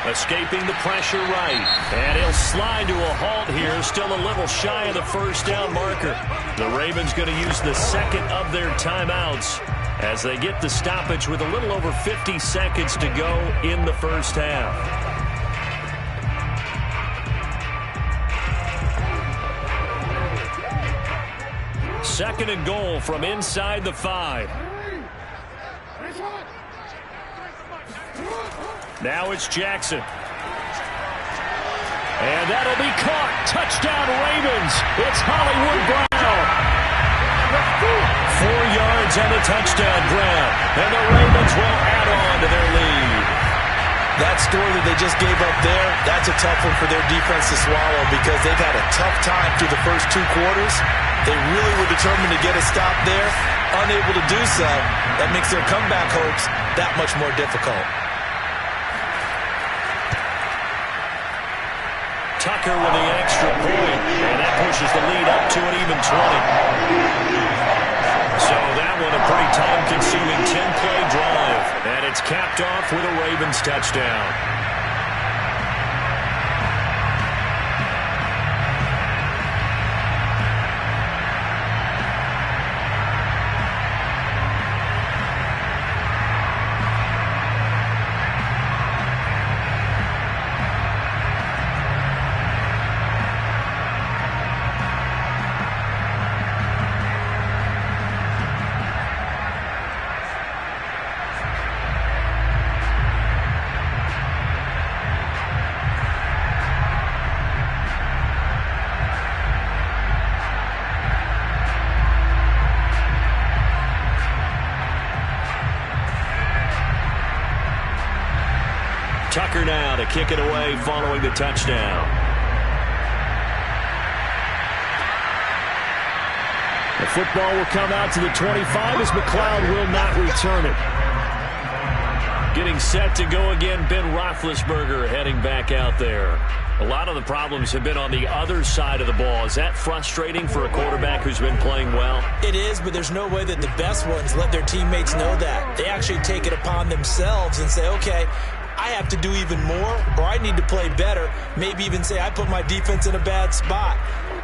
Escaping the pressure right. And he'll slide to a halt here. Still a little shy of the first down marker. The Ravens going to use the second of their timeouts as they get the stoppage with a little over 50 seconds to go in the first half. Second and goal from inside the 5. Now it's Jackson. And that'll be caught. Touchdown Ravens. It's Hollywood Brown. 4 yards on the touchdown grab. And the Ravens will add on to their lead. That score that they just gave up there, that's a tough one for their defense to swallow because they've had a tough time through the first 2 quarters. They really were determined to get a stop there. Unable to do so, that makes their comeback hopes that much more difficult. Tucker with the extra point, and that pushes the lead up to an even 20. So that one a pretty time-consuming 10-play drive, and it's capped off with a Ravens touchdown. Tucker now to kick it away following the touchdown. The football will come out to the 25 as McLeod will not return it. Getting set to go again, Ben Roethlisberger heading back out there. A lot of the problems have been on the other side of the ball. Is that frustrating for a quarterback who's been playing well? It is, but there's no way that the best ones let their teammates know that. They actually take it upon themselves and say, okay, I have to do even more, or I need to play better. Maybe even say I put my defense in a bad spot.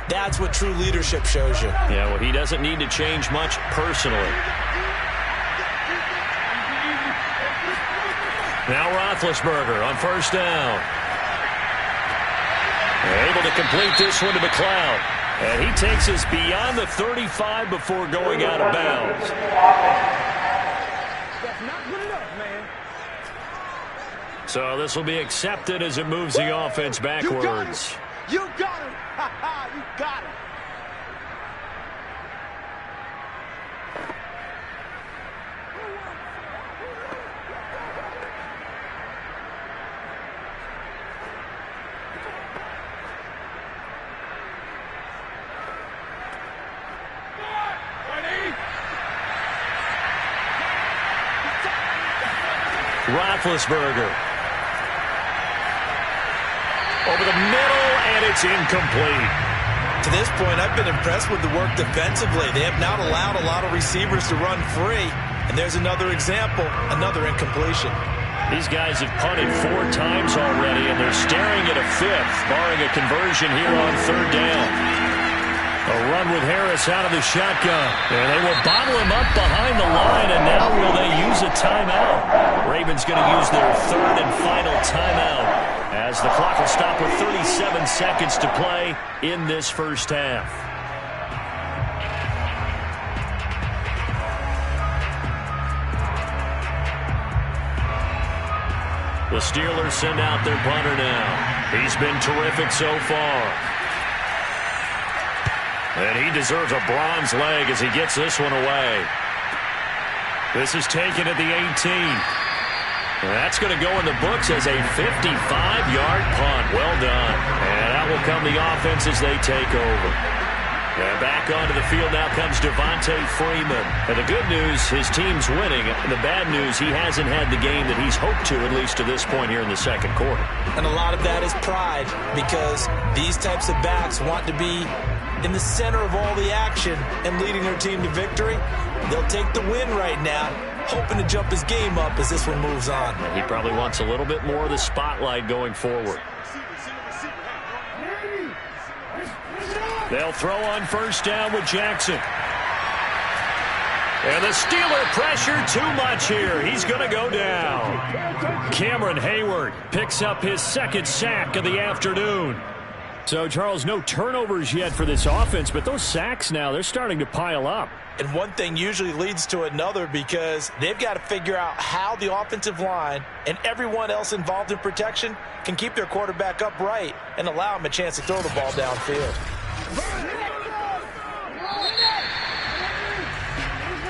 That's what true leadership shows you. Yeah, well, he doesn't need to change much personally. Now Roethlisberger on first down. Able to complete this one to McLeod. And he takes us beyond the 35 before going out of bounds. That's not good enough, man. So this will be accepted as it moves the offense backwards. You got him. Ha ha, you got him. Roethlisberger. Over the middle, and it's incomplete. To this point, I've been impressed with the work defensively. They have not allowed a lot of receivers to run free. And there's another example, another incompletion. These guys have punted 4 times already, and they're staring at a 5th, barring a conversion here on third down. A run with Harris out of the shotgun. And they will bottle him up behind the line, and now will they use a timeout? Ravens going to use their third and final timeout as the clock will stop with 37 seconds to play in this first half. The Steelers send out their punter now. He's been terrific so far. And he deserves a bronze leg as he gets this one away. This is taken at the 18. And that's going to go in the books as a 55-yard punt. Well done. And that will come the offense as they take over. And back onto the field now comes Devontae Freeman. And the good news, his team's winning. And the bad news, he hasn't had the game that he's hoped to, at least to this point here in the second quarter. And a lot of that is pride, because these types of backs want to be in the center of all the action and leading their team to victory. They'll take the win right now. hoping to jump his game up as this one moves on. He probably wants a little bit more of the spotlight going forward. They'll throw on first down with Jackson. And the Steeler pressure too much here. He's going to go down. Cameron Hayward picks up his second sack of the afternoon. So, Charles, no turnovers yet for this offense, but those sacks now, they're starting to pile up. And one thing usually leads to another because they've got to figure out how the offensive line and everyone else involved in protection can keep their quarterback upright and allow him a chance to throw the ball downfield.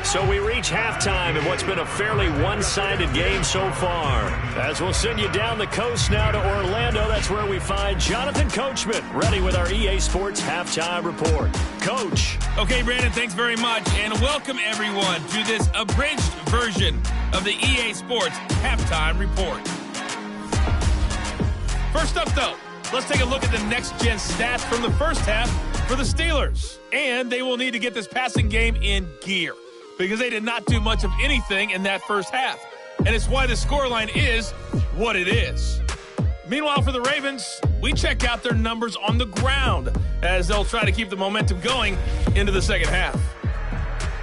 So we reach halftime in what's been a fairly one-sided game so far. As we'll send you down the coast now to Orlando, that's where we find Jonathan Coachman ready with our EA Sports Halftime Report. Coach. Okay, Brandon, thanks very much, and welcome everyone to this abridged version of the EA Sports Halftime Report. First up, though, let's take a look at the next-gen stats from the first half for the Steelers. And they will need to get this passing game in gear, because they did not do much of anything in that first half. And it's why the scoreline is what it is. Meanwhile, for the Ravens, we check out their numbers on the ground as they'll try to keep the momentum going into the second half.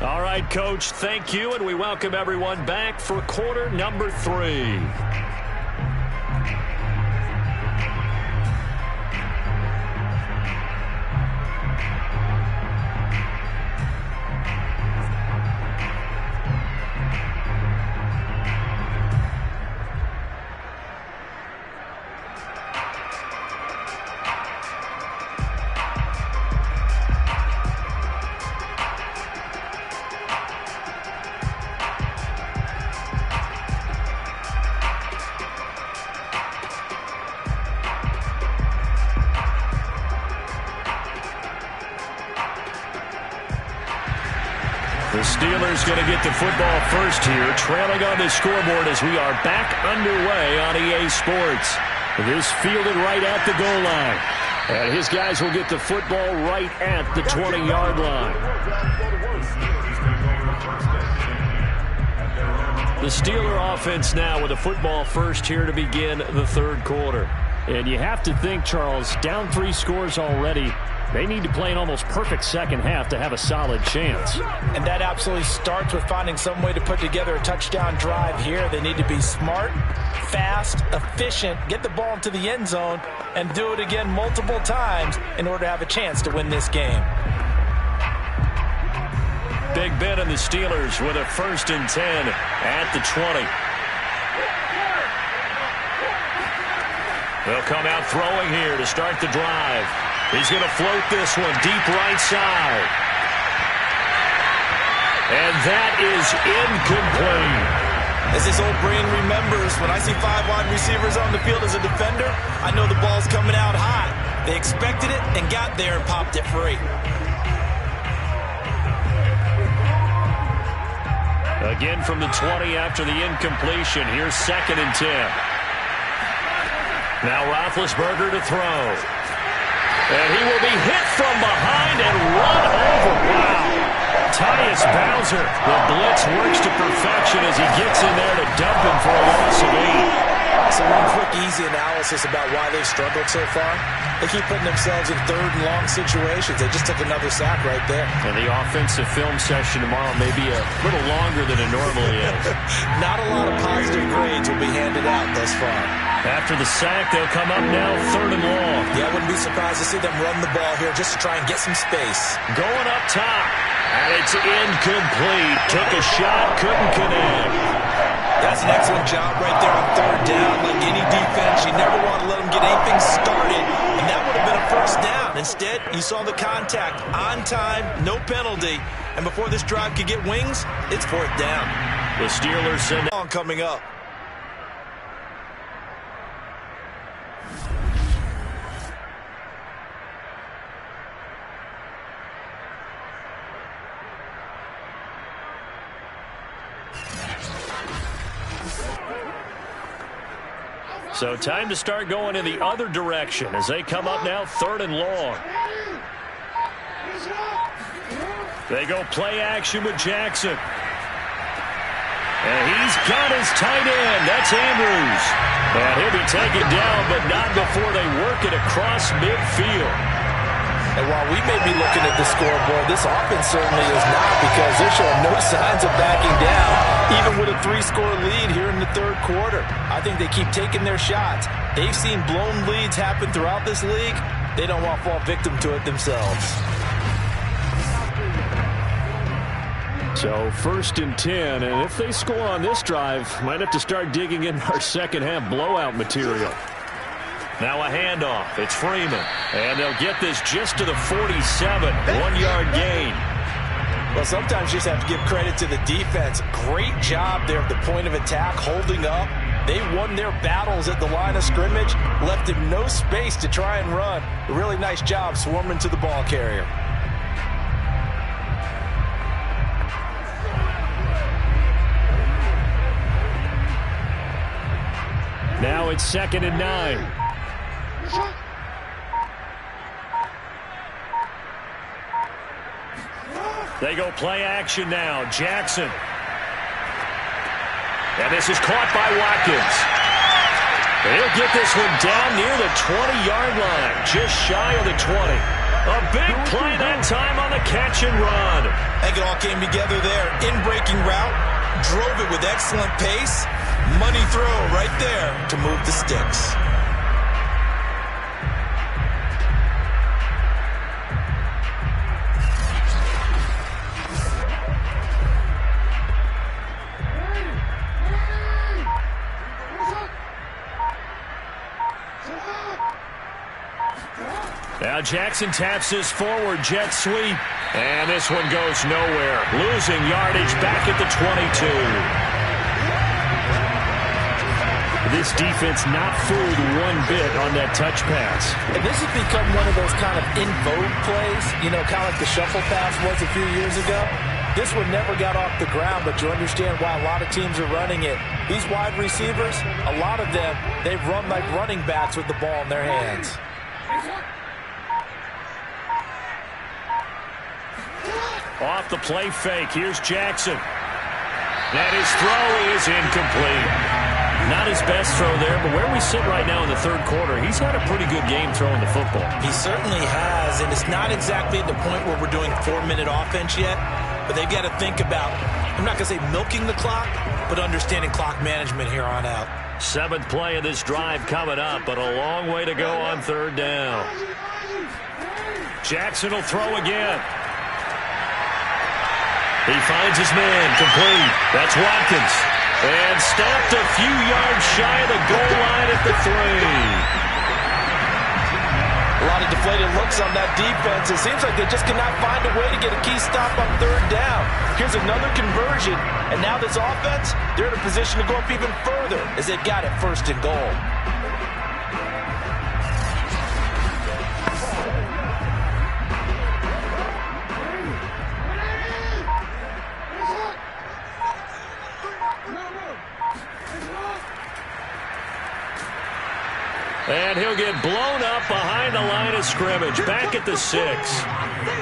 All right, Coach, thank you, and we welcome everyone back for quarter number 3. The Steelers going to get the football first here, trailing on the scoreboard as we are back underway on EA Sports. This fielded right at the goal line. And his guys will get the football right at the 20-yard line. The Steeler offense now with the football first here to begin the third quarter. And you have to think, Charles, down 3 scores already. They need to play an almost perfect second half to have a solid chance. And that absolutely starts with finding some way to put together a touchdown drive here. They need to be smart, fast, efficient, get the ball into the end zone, and do it again multiple times in order to have a chance to win this game. Big Ben and the Steelers with a 1st and 10 at the 20. They'll come out throwing here to start the drive. He's going to float this one deep right side. And that is incomplete. As his old brain remembers, when I see 5 wide receivers on the field as a defender, I know the ball's coming out high. They expected it and got there and popped it free. Again from the 20 after the incompletion. Here's 2nd and 10. Now Roethlisberger to throw. And he will be hit from behind and run over. Wow. Tyus Bowser. The blitz works to perfection as he gets in there to dump him for a loss of 8. So one quick, easy analysis about why they've struggled so far. They keep putting themselves in 3rd and long situations. They just took another sack right there. And the offensive film session tomorrow may be a little longer than it normally is. Not a lot of positive grades will be handed out thus far. After the sack, they'll come up now 3rd and long. Yeah, I wouldn't be surprised to see them run the ball here just to try and get some space. Going up top. And it's incomplete. Took a shot, couldn't connect. That's an excellent job right there on 3rd down. Like any defense, you never want to let them get anything started, and that would have been a 1st down. Instead, you saw the contact on time, no penalty, and before this drive could get wings, it's 4th down. The Steelers send on coming up. So time to start going in the other direction as they come up now 3rd and long. They go play action with Jackson. And he's got his tight end. That's Andrews. And he'll be taken down, but not before they work it across midfield. And while we may be looking at the scoreboard, this offense certainly is not, because they're showing no signs of backing down, even with a 3-score lead here in the third quarter. I think they keep taking their shots. They've seen blown leads happen throughout this league. They don't want to fall victim to it themselves. So 1st and 10, and if they score on this drive, might have to start digging in our second half blowout material. Now a handoff. It's Freeman. And they'll get this just to the 47. 1-yard gain. Well, sometimes you just have to give credit to the defense. Great job there at the point of attack, holding up. They won their battles at the line of scrimmage, left him no space to try and run. A really nice job swarming to the ball carrier. Now it's 2nd and 9. They go play action now. Jackson. And this is caught by Watkins. He'll get this one down near the 20-yard line, just shy of the 20. A big play that time on the catch and run. I think it all came together there. In-breaking route, drove it with excellent pace. Money throw right there to move the sticks. Now Jackson taps his forward jet sweep. And this one goes nowhere. Losing yardage back at the 22. This defense not fooled one bit on that touch pass. And this has become one of those kind of in vogue plays, you know, kind of like the shuffle pass was a few years ago. This one never got off the ground, but you understand why a lot of teams are running it. These wide receivers, a lot of them, they run like running backs with the ball in their hands. Off the play fake. Here's Jackson. And his throw is incomplete. Not his best throw there, but where we sit right now in the third quarter, he's had a pretty good game throwing the football. He certainly has, and it's not exactly at the point where we're doing 4-minute offense yet, but they've got to think about, I'm not going to say milking the clock, but understanding clock management here on out. 7th play of this drive coming up, but a long way to go on 3rd down. Jackson will throw again. He finds his man, complete. That's Watkins. And stopped a few yards shy of the goal line at the 3. A lot of deflated looks on that defense. It seems like they just cannot find a way to get a key stop on 3rd down. Here's another conversion, and now this offense, they're in a position to go up even further as they've got it 1st and goal. And he'll get blown up behind the line of scrimmage. Back at the 6.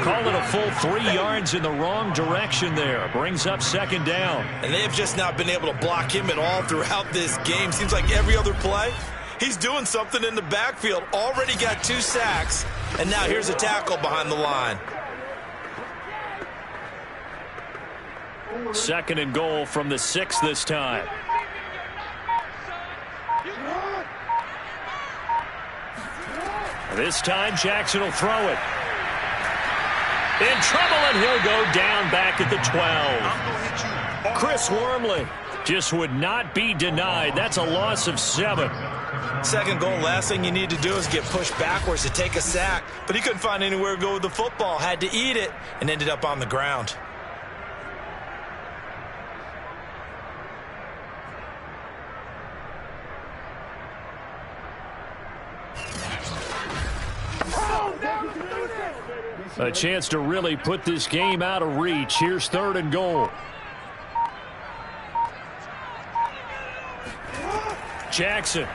Call it a full 3 yards in the wrong direction there. Brings up 2nd down. And they have just not been able to block him at all throughout this game. Seems like every other play, he's doing something in the backfield. Already got 2 sacks. And now here's a tackle behind the line. 2nd and goal from the 6 this time. This time, Jackson will throw it. In trouble, and he'll go down back at the 12. Chris Wormley just would not be denied. That's a loss of 7. 2nd goal, last thing you need to do is get pushed backwards to take a sack. But he couldn't find anywhere to go with the football. Had to eat it and ended up on the ground. A chance to really put this game out of reach. Here's 3rd and goal. Jackson.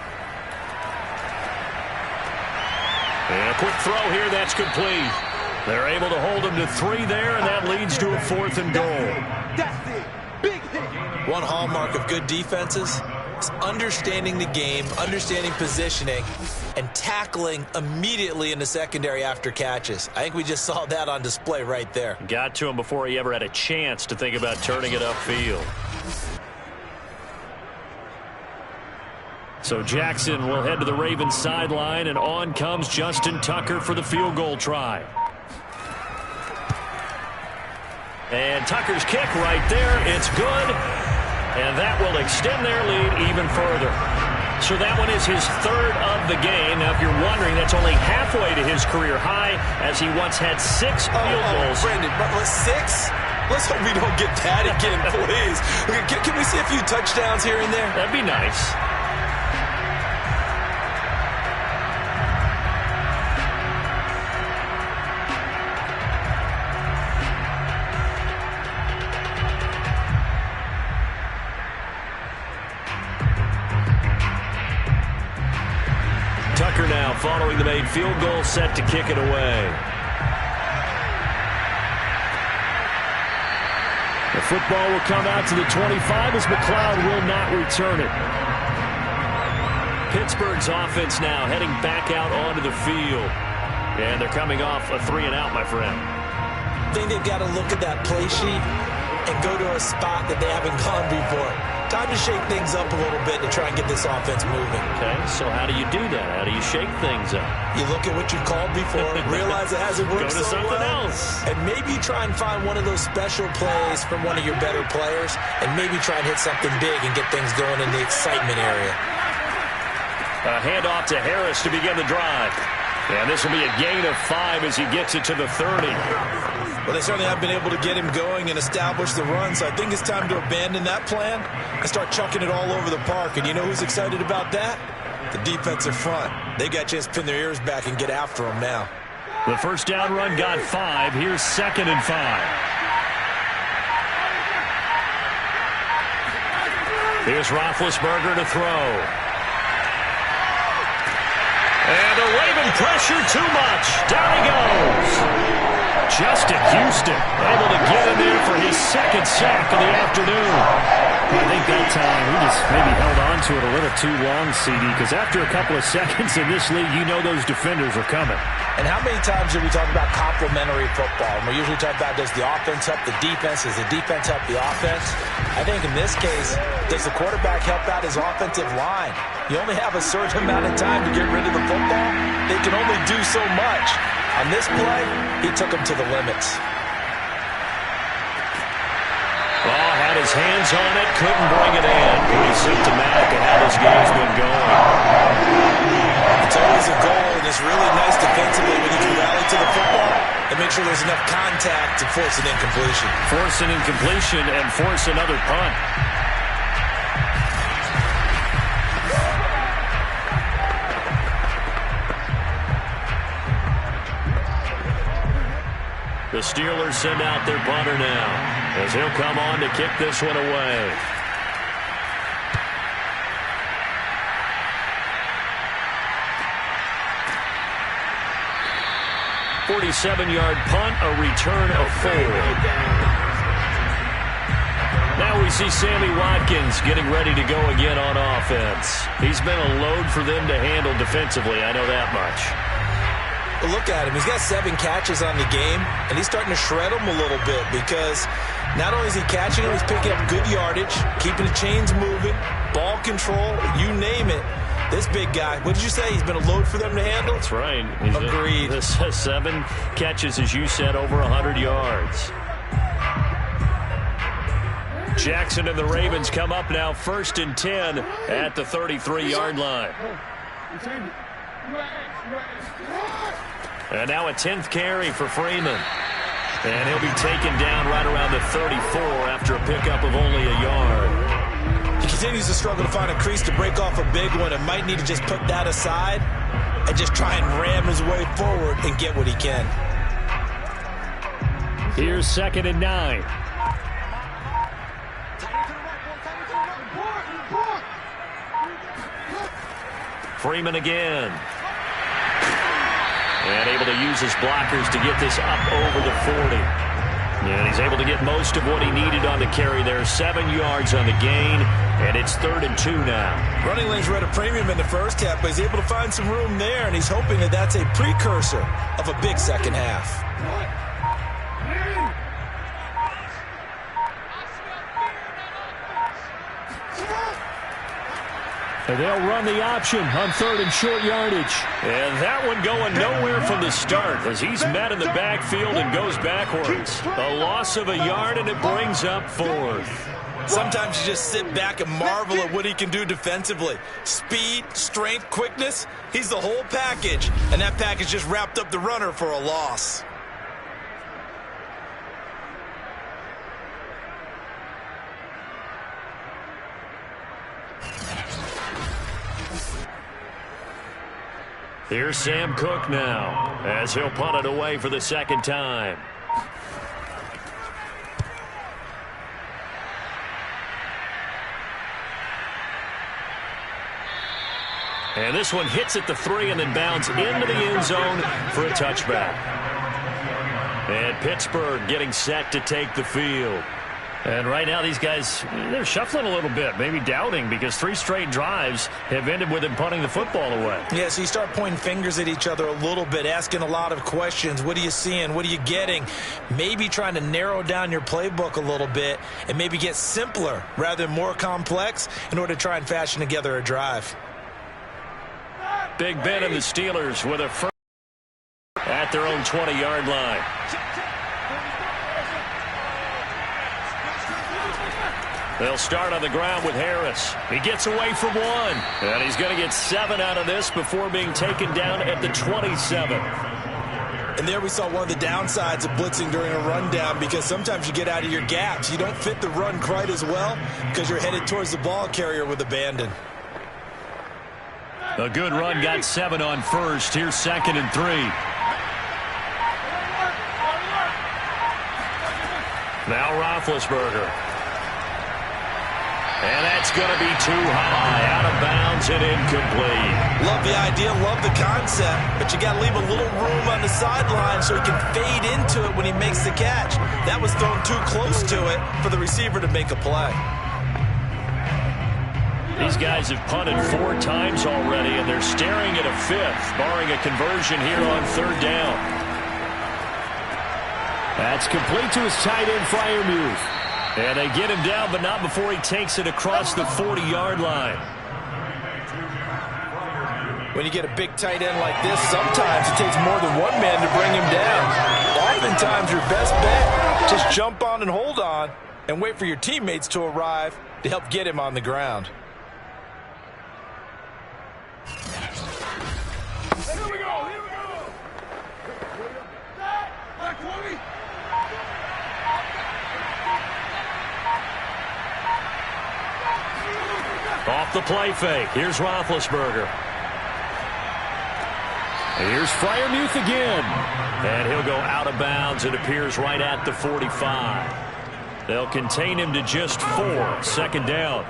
And a quick throw here, that's complete. They're able to hold him to 3 there, and that leads to a 4th and goal. That's it. Big hit. One hallmark of good defenses is understanding the game, understanding positioning, and tackling immediately in the secondary after catches. I think we just saw that on display right there. Got to him before he ever had a chance to think about turning it upfield. So Jackson will head to the Ravens sideline, and on comes Justin Tucker for the field goal try. And Tucker's kick right there. It's good. And that will extend their lead even further. So that one is his third of the game. Now, if you're wondering, that's only halfway to his career high, as he once had 6 field goals. Brandon, but 6? Let's hope we don't get that again, please. Can we see a few touchdowns here and there? That'd be nice. Tucker now following the made field goal, set to kick it away. The football will come out to the 25 as McLeod will not return it. Pittsburgh's offense now heading back out onto the field. And they're coming off a 3-and-out, my friend. I think they've got to look at that play sheet and go to a spot that they haven't gone before. Time to shake things up a little bit to try and get this offense moving. Okay, so how do you do that? How do you shake things up? You look at what you called before, realize it hasn't worked so well. Go to something else. And maybe you try and find one of those special plays from one of your better players, and maybe try and hit something big and get things going in the excitement area. A handoff to Harris to begin the drive. And this will be a gain of 5 as he gets it to the 30. Well, they certainly have been able to get him going and establish the run, so I think it's time to abandon that plan and start chucking it all over the park. And you know who's excited about that? The defensive front. They got a chance to pin their ears back and get after him now. The first down run got 5. Here's 2nd and 5. Here's Roethlisberger to throw. And the Raven pressure too much. Down he goes. Justin Houston able to get in there for his 2nd sack of the afternoon. I think that time he just maybe held on to it a little too long, CD, because after a couple of seconds in this league, you know those defenders are coming. And how many times do we talk about complementary football? And we usually talk about, does the offense help the defense? Does the defense help the offense? I think in this case, does the quarterback help out his offensive line? You only have a certain amount of time to get rid of the football. They can only do so much. On this play, he took him to the limits. Ball had his hands on it, couldn't bring it in. Pretty symptomatic of how this game's been going. It's always a goal, and it's really nice defensively when you can rally to the football and make sure there's enough contact to force an incompletion. Force an incompletion and force another punt. The Steelers send out their punter now, as he'll come on to kick this one away. A 47-yard punt, a return of 4. Now we see Sammy Watkins getting ready to go again on offense. He's been a load for them to handle defensively, I know that much. But look at him. He's got 7 catches on the game, and he's starting to shred them a little bit because not only is he catching them, he's picking up good yardage, keeping the chains moving, ball control, you name it. This big guy, what did you say? He's been a load for them to handle? That's right. Agreed. 7 catches, as you said, over 100 yards. Jackson and the Ravens come up now 1st and 10 at the 33-yard line. And now a 10th carry for Freeman. And he'll be taken down right around the 34 after a pickup of only a yard. He continues to struggle to find a crease to break off a big one and might need to just put that aside and just try and ram his way forward and get what he can. Here's 2nd and 9. Freeman again. And able to use his blockers to get this up over the 40. And he's able to get most of what he needed on the carry there. 7 yards on the gain, and it's 3rd and 2 now. Running lanes were at a premium in the first half, but he's able to find some room there, and he's hoping that that's a precursor of a big second half. And they'll run the option on 3rd and short yardage. And that one going nowhere from the start as he's met in the backfield and goes backwards. A loss of a yard, and it brings up 4th. Sometimes you just sit back and marvel at what he can do defensively. Speed, strength, quickness, he's the whole package. And that package just wrapped up the runner for a loss. Here's Sam Cook now as he'll punt it away for the 2nd time. And this one hits at the 3 and then bounds into the end zone for a touchback. And Pittsburgh getting set to take the field. And right now these guys, they're shuffling a little bit, maybe doubting, because 3 straight drives have ended with them punting the football away. Yeah, so you start pointing fingers at each other a little bit, asking a lot of questions. What are you seeing? What are you getting? Maybe trying to narrow down your playbook a little bit and maybe get simpler rather than more complex in order to try and fashion together a drive. Big Ben and the Steelers with a first at their own 20-yard line. They'll start on the ground with Harris. He gets away from 1. And he's going to get 7 out of this before being taken down at the 27. And there we saw one of the downsides of blitzing during a rundown, because sometimes you get out of your gaps. You don't fit the run quite as well because you're headed towards the ball carrier with abandon. A good run got 7 on first. Here's 2nd and 3. Now Roethlisberger. And that's going to be too high, out of bounds and incomplete. Love the idea, love the concept, but you got to leave a little room on the sideline so he can fade into it when he makes the catch. That was thrown too close to it for the receiver to make a play. These guys have punted 4 times already, and they're staring at a 5th, barring a conversion here on 3rd down. That's complete to his tight end, Freiermuth. And they get him down, but not before he takes it across the 40-yard line. When you get a big tight end like this, sometimes it takes more than one man to bring him down. Oftentimes, your best bet, just jump on and hold on and wait for your teammates to arrive to help get him on the ground. Here we go, here we go. Back 20. Off the play fake. Here's Roethlisberger. Here's Freiermuth again. And he'll go out of bounds. It appears right at the 45. They'll contain him to just 4. 2nd down.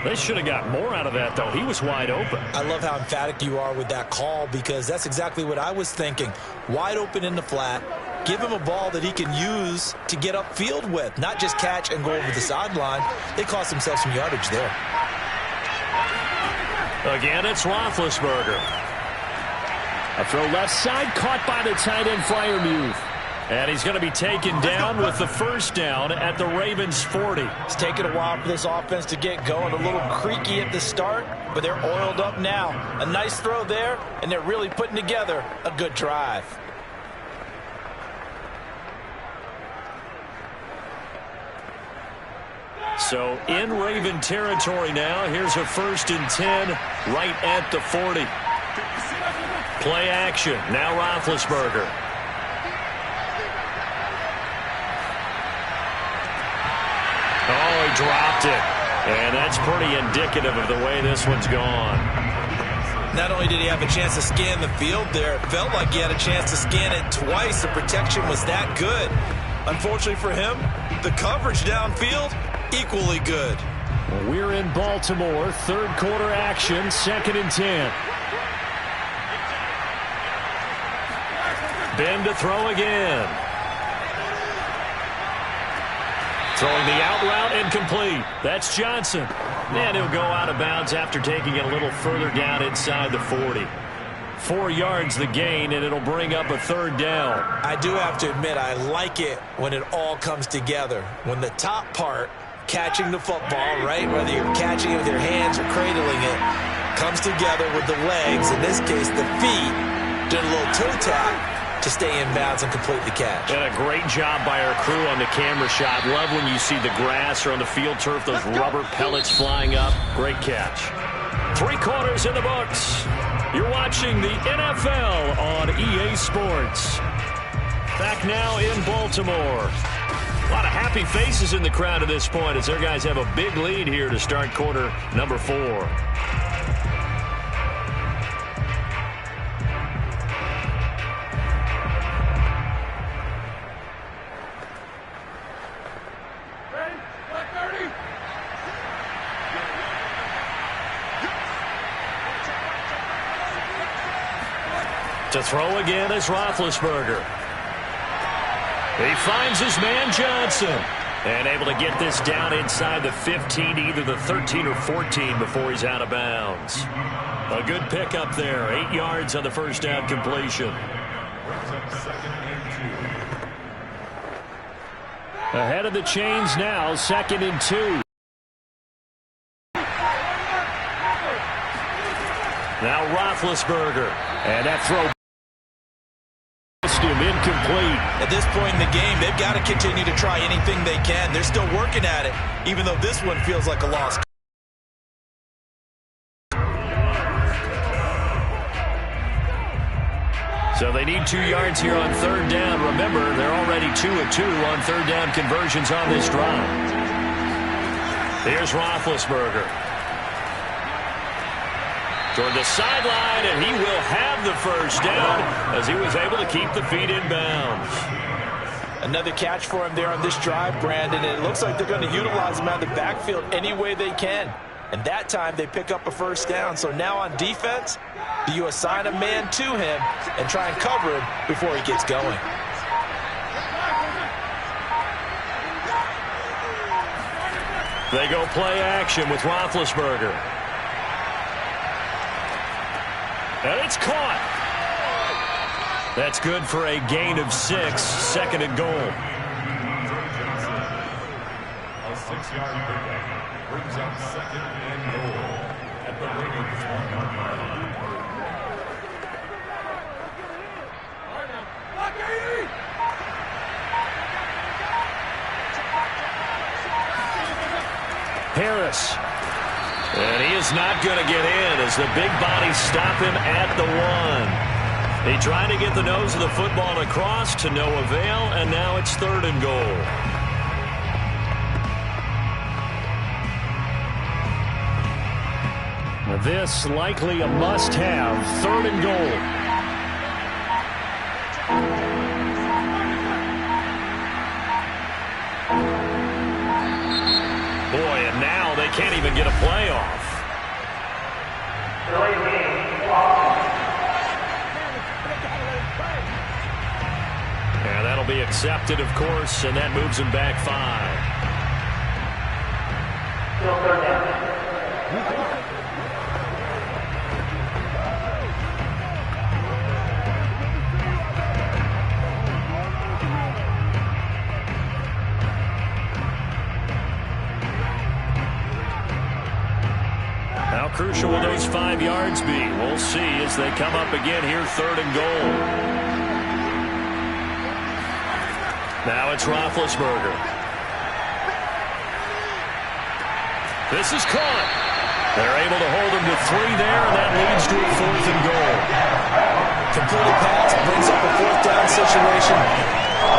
They should have got more out of that, though. He was wide open. I love how emphatic you are with that call, because that's exactly what I was thinking. Wide open in the flat. Give him a ball that he can use to get upfield with, not just catch and go over the sideline. They cost themselves some yardage there. Again, it's Roethlisberger. A throw left side, caught by the tight end, Freiermuth. And he's going to be taken down with the 1st down at the Ravens' 40. It's taken a while for this offense to get going. A little creaky at the start, but they're oiled up now. A nice throw there, and they're really putting together a good drive. So in Raven territory now. Here's a 1st and 10 right at the 40. Play action. Now Roethlisberger. Oh, he dropped it. And that's pretty indicative of the way this one's gone. Not only did he have a chance to scan the field there, it felt like he had a chance to scan it twice. The protection was that good. Unfortunately for him, the coverage downfield, equally good. Well, we're in Baltimore. 3rd quarter action, 2nd and 10. Ben to throw again. Throwing the out route incomplete. That's Johnson. And he'll go out of bounds after taking it a little further down inside the 40. 4 yards the gain, and it'll bring up a third down. I do have to admit, I like it when it all comes together. When the top part, catching the football, right, whether you're catching it with your hands or cradling it, comes together with the legs, in this case the feet, did a little toe tap to stay in bounds and complete the catch. And a great job by our crew on the camera shot. Love when you see the grass or on the field turf, those rubber pellets flying up. Great catch. 3 quarters in the books. You're watching the NFL on EA Sports. Back now in Baltimore. A lot of happy faces in the crowd at this point as their guys have a big lead here to start quarter number 4. To throw again is Roethlisberger. He finds his man Johnson. And able to get this down inside the 15 to either the 13 or 14 before he's out of bounds. A good pickup there. 8 yards on the first down completion. Ahead of the chains now, 2nd and 2. Now Roethlisberger. And that throw incomplete. At this point in the game, they've got to continue to try anything they can. They're still working at it, even though this one feels like a loss. So they need 2 yards here on third down. Remember, they're already 2 of 2 on third down conversions on this drive. Here's Roethlisberger. Toward the sideline, and he will have the first down as he was able to keep the feet in bounds. Another catch for him there on this drive, Brandon. And it looks like they're going to utilize him out of the backfield any way they can. And that time they pick up a first down. So now on defense, do you assign a man to him and try and cover him before he gets going? They go play action with Roethlisberger. And it's caught. That's good for a gain of 6, 2nd and goal. A 6-yard pickup brings up 2nd and goal at the Ravens 1-yard line. Harris. And he is not going to get in as the big bodies stop him at the 1. He tried to get the nose of the football across to no avail, and now it's 3rd and goal. This likely a must-have, 3rd and goal. Boy, and now they can't even get a play off. And that'll be accepted, of course, and that moves him back 5. How crucial will those 5 yards be? We'll see as they come up again here, 3rd and goal. Now it's Roethlisberger. This is caught. They're able to hold him to 3 there, and that leads to a 4th and goal. Completed pass brings up a 4th down situation.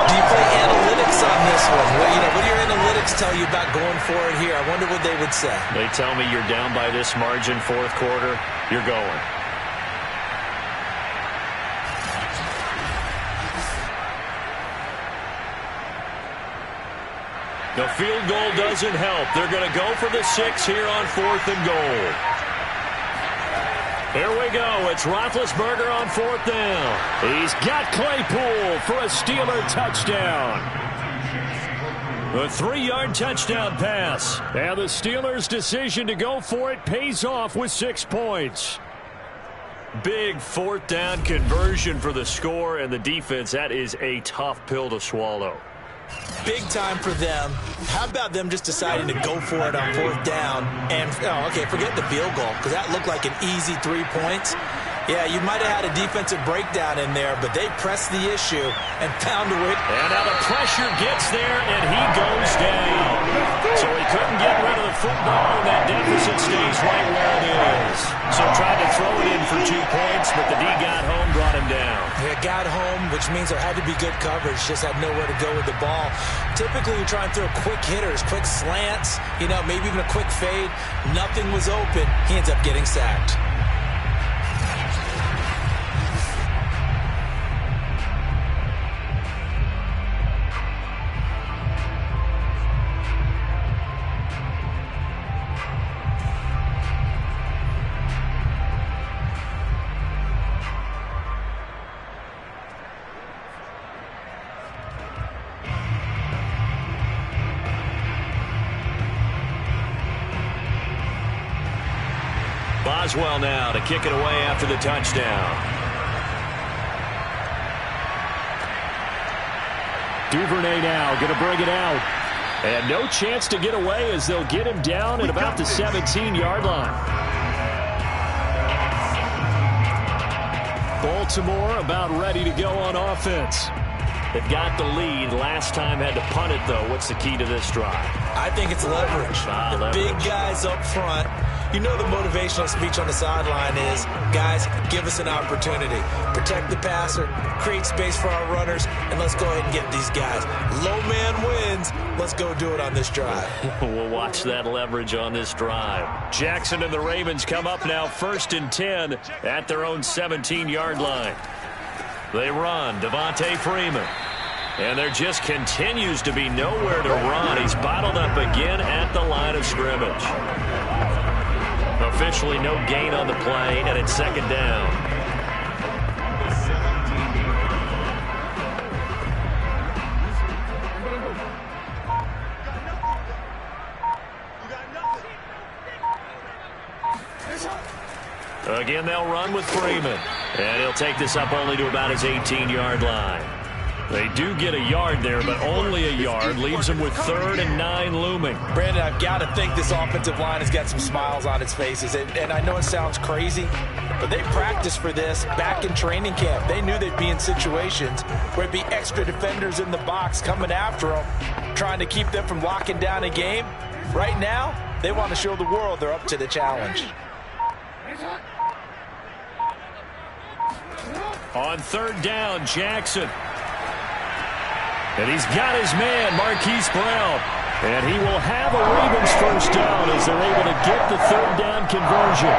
Do you play analytics on this one? What do your analytics tell you about going for it here? I wonder what they would say. They tell me you're down by this margin, 4th quarter, you're going. The field goal doesn't help. They're going to go for the 6 here on 4th and goal. Here we go. It's Roethlisberger on 4th down. He's got Claypool for a Steeler touchdown. A 3-yard touchdown pass. And the Steelers' decision to go for it pays off with 6 points. Big 4th down conversion for the score, and the defense, that is a tough pill to swallow. Big time for them. How about them just deciding to go for it on 4th down? And, forget the field goal, because that looked like an easy 3 points. Yeah, you might have had a defensive breakdown in there, but they pressed the issue and found a way. And now the pressure gets there, and he goes down. So he couldn't get rid of the football, and that deficit stays right where it is. So tried to throw it in for 2 points, but the D got home, brought him down. Yeah, got home, which means there had to be good coverage. Just had nowhere to go with the ball. Typically, you try and throw quick hitters, quick slants, maybe even a quick fade. Nothing was open. He ends up getting sacked. Boswell now to kick it away after the touchdown. Duvernay now going to bring it out. And no chance to get away as they'll get him down at about the 17-yard line. Baltimore about ready to go on offense. They've got the lead. Last time had to punt it, though. What's the key to this drive? I think it's leverage. Big guys up front. You know the motivational speech on the sideline is, guys, give us an opportunity. Protect the passer, create space for our runners, and let's go ahead and get these guys. Low man wins. Let's go do it on this drive. We'll watch that leverage on this drive. Jackson and the Ravens come up now 1st and 10 at their own 17-yard line. They run. Devontae Freeman. And there just continues to be nowhere to run. He's bottled up again at the line of scrimmage. Officially no gain on the play, and it's 2nd down. Again, they'll run with Freeman. And he'll take this up only to about his 18-yard line. They do get a yard there, but only a yard. Leaves them with 3rd and 9 looming. Brandon, I've got to think this offensive line has got some smiles on its faces. And I know it sounds crazy, but they practiced for this back in training camp. They knew they'd be in situations where it'd be extra defenders in the box coming after them, trying to keep them from locking down a game. Right now, they want to show the world they're up to the challenge. On 3rd down, Jackson. And he's got his man, Marquise Brown. And he will have a Ravens 1st down as they're able to get the 3rd down conversion.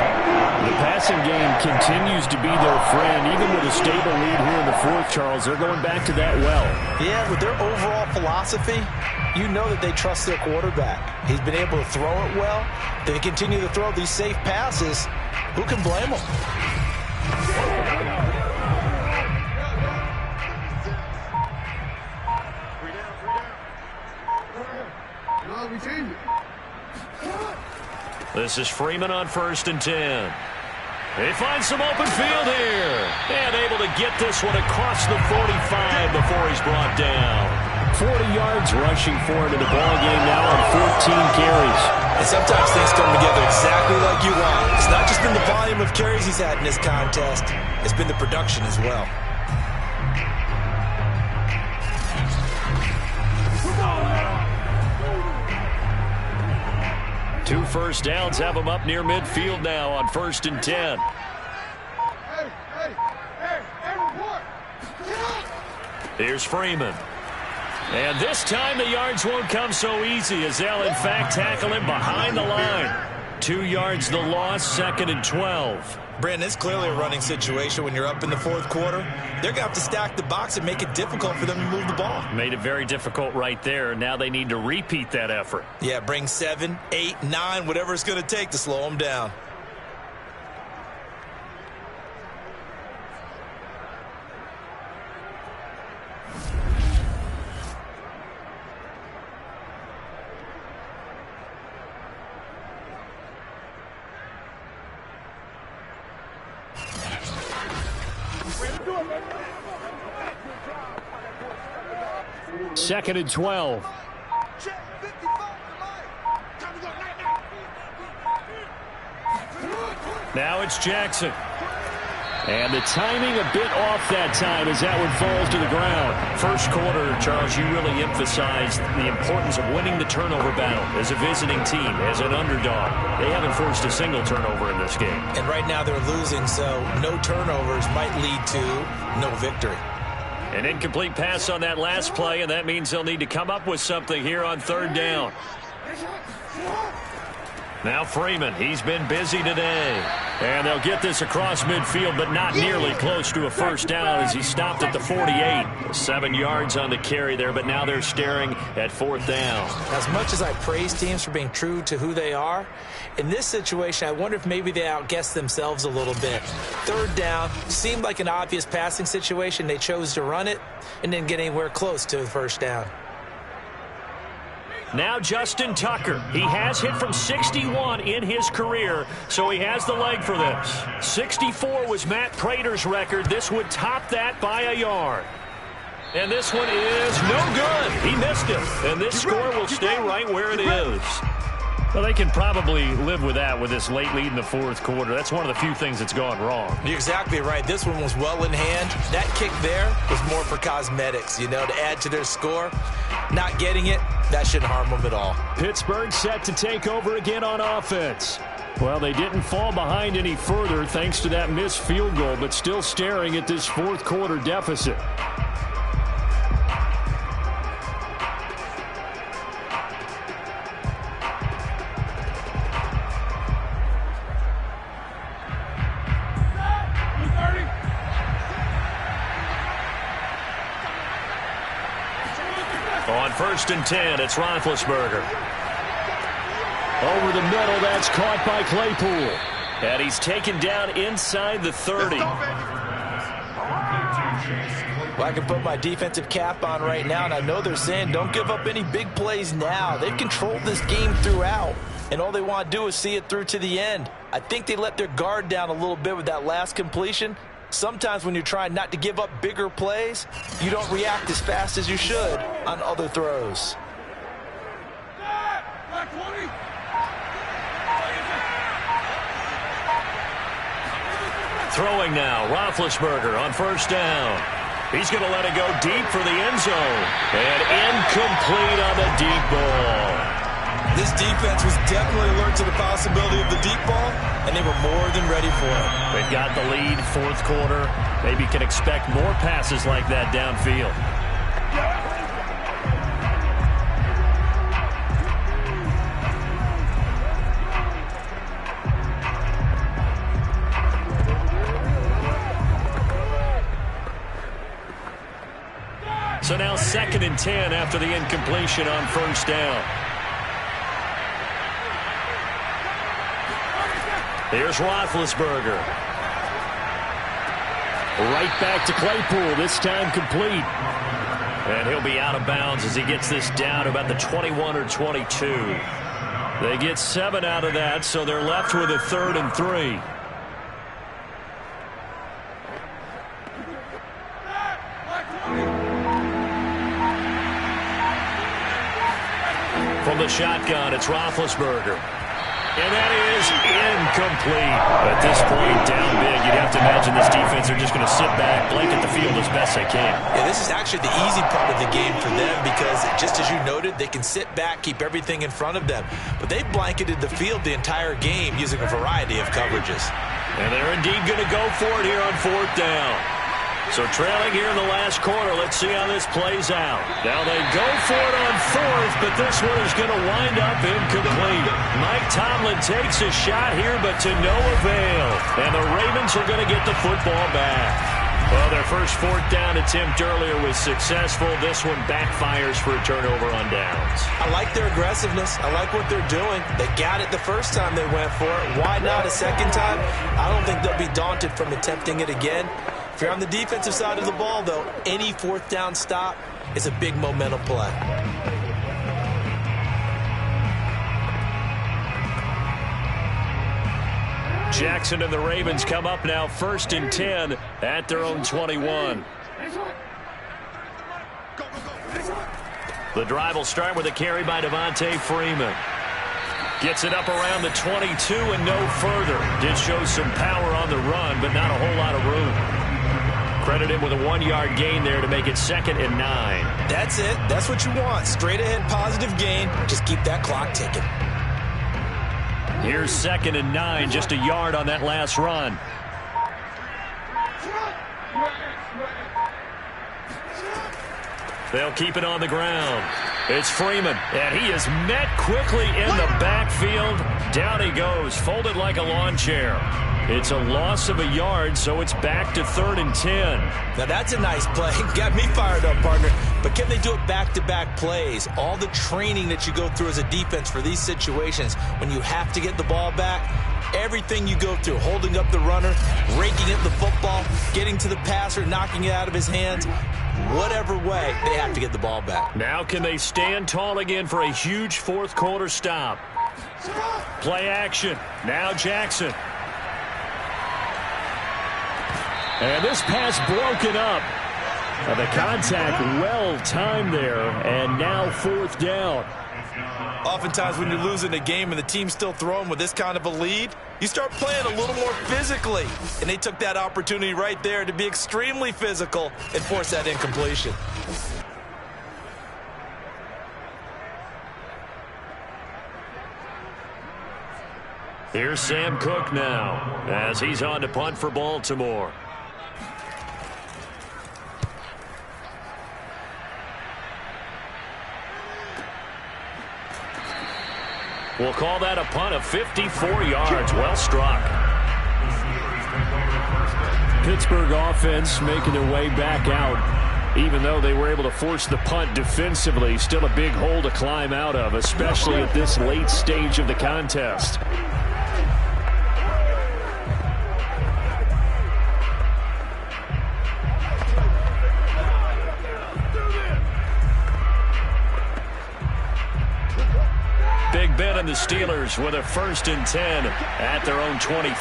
The passing game continues to be their friend. Even with a stable lead here in the 4th, Charles, they're going back to that well. Yeah, with their overall philosophy, you know that they trust their quarterback. He's been able to throw it well. They continue to throw these safe passes. Who can blame them? This is Freeman on 1st and 10. They find some open field here. And able to get this one across the 45 before he's brought down. 40 yards rushing for him in the ballgame now on 14 carries. And sometimes things come together exactly like you want. It's not just been the volume of carries he's had in this contest. It's been the production as well. Two 1st downs have him up near midfield now on 1st and 10. Here's Freeman. And this time the yards won't come so easy as they'll in fact tackle him behind the line. 2 yards the loss, 2nd and 12. Brandon, it's clearly a running situation when you're up in the 4th quarter. They're going to have to stack the box and make it difficult for them to move the ball. Made it very difficult right there. Now they need to repeat that effort. Yeah, bring 7, 8, 9, whatever it's going to take to slow them down. 2nd and 12. Now it's Jackson. And the timing a bit off that time as that one falls to the ground. First quarter, Charles, you really emphasized the importance of winning the turnover battle as a visiting team, as an underdog. They haven't forced a single turnover in this game. And right now they're losing, so no turnovers might lead to no victory. An incomplete pass on that last play, and that means they'll need to come up with something here on 3rd down. Now Freeman, he's been busy today. And they'll get this across midfield, but not nearly close to a first down as he stopped at the 48. 7 yards on the carry there, but now they're staring at 4th down. As much as I praise teams for being true to who they are, in this situation, I wonder if maybe they outguessed themselves a little bit. 3rd down seemed like an obvious passing situation. They chose to run it and didn't get anywhere close to the first down. Now Justin Tucker. He has hit from 61 in his career, so he has the leg for this. 64 was Matt Prater's record. This would top that by a yard. And this one is no good. He missed it. And this score will stay right where it is. Well, they can probably live with that with this late lead in the 4th quarter. That's one of the few things that's gone wrong. You're exactly right. This one was well in hand. That kick there was more for cosmetics, to add to their score. Not getting it, that shouldn't harm them at all. Pittsburgh set to take over again on offense. Well, they didn't fall behind any further thanks to that missed field goal, but still staring at this 4th quarter deficit. On 1st and 10, it's Roethlisberger. Over the middle, that's caught by Claypool. And he's taken down inside the 30. Well, I can put my defensive cap on right now, and I know they're saying don't give up any big plays now. They've controlled this game throughout, and all they want to do is see it through to the end. I think they let their guard down a little bit with that last completion. Sometimes when you're trying not to give up bigger plays, you don't react as fast as you should on other throws. Throwing now, Roethlisberger on 1st down. He's going to let it go deep for the end zone. And incomplete on the deep ball. This defense was definitely alert to the possibility of the deep ball, and they were more than ready for it. They've got the lead, 4th quarter. Maybe can expect more passes like that downfield. So now 2nd and 10 after the incompletion on 1st down. Here's Roethlisberger. Right back to Claypool, this time complete. And he'll be out of bounds as he gets this down to about the 21 or 22. They get 7 out of that, so they're left with a 3rd and 3. From the shotgun, it's Roethlisberger. And that is incomplete. At this point, down big, you'd have to imagine this defense are just going to sit back, blanket the field as best they can. Yeah, this is actually the easy part of the game for them because, just as you noted, they can sit back, keep everything in front of them. But they've blanketed the field the entire game using a variety of coverages. And they're indeed going to go for it here on 4th down. So trailing here in the last quarter, let's see how this plays out. Now they go for it on 4th, but this one is going to wind up incomplete. Mike Tomlin takes a shot here, but to no avail. And the Ravens are going to get the football back. Well, their first 4th down attempt earlier was successful. This one backfires for a turnover on downs. I like their aggressiveness. I like what they're doing. They got it the first time they went for it. Why not a second time? I don't think they'll be daunted from attempting it again. If you're on the defensive side of the ball, though, any 4th down stop is a big momentum play. Jackson and the Ravens come up now 1st and 10 at their own 21. The drive will start with a carry by Devontae Freeman. Gets it up around the 22 and no further. Did show some power on the run, but not a whole lot of room. Credit him with a 1-yard gain there to make it 2nd and 9. That's it. That's what you want. Straight ahead positive gain. Just keep that clock ticking. Here's 2nd and 9, just a yard on that last run. They'll keep it on the ground. It's Freeman, and he is met quickly in the backfield. Down he goes, folded like a lawn chair. It's a loss of a yard, so it's back to 3rd and 10. Now that's a nice play. Got me fired up, partner. But can they do it back-to-back plays? All the training that you go through as a defense for these situations, when you have to get the ball back, everything you go through, holding up the runner, raking at the football, getting to the passer, knocking it out of his hands, whatever way, they have to get the ball back. Now can they stand tall again for a huge fourth-quarter stop? Play action. Now Jackson. And this pass broken up. The contact well-timed there, and now 4th down. Oftentimes when you're losing a game and the team's still throwing with this kind of a lead, you start playing a little more physically. And they took that opportunity right there to be extremely physical and force that incompletion. Here's Sam Cook now as he's on to punt for Baltimore. We'll call that a punt of 54 yards. Well struck. Pittsburgh offense making their way back out. Even though they were able to force the punt defensively, still a big hole to climb out of, especially at this late stage of the contest. Big Ben and the Steelers with a 1st and 10 at their own 23.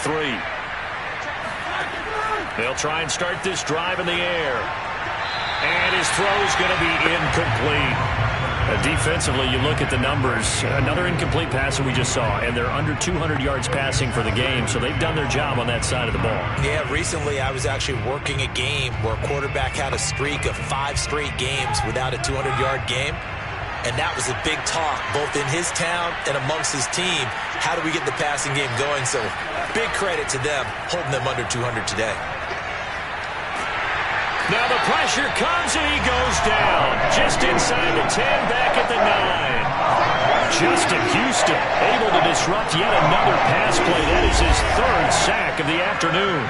They'll try and start this drive in the air. And his throw's going to be incomplete. Defensively, you look at the numbers. Another incomplete pass that we just saw, and they're under 200 yards passing for the game, so they've done their job on that side of the ball. Yeah, recently I was actually working a game where a quarterback had a streak of 5 straight games without a 200-yard game. And that was a big talk, both in his town and amongst his team. How do we get the passing game going? So big credit to them, holding them under 200 today. Now the pressure comes and he goes down. Just inside the 10, back at the 9. Justin Houston able to disrupt yet another pass play. That is his 3rd sack of the afternoon.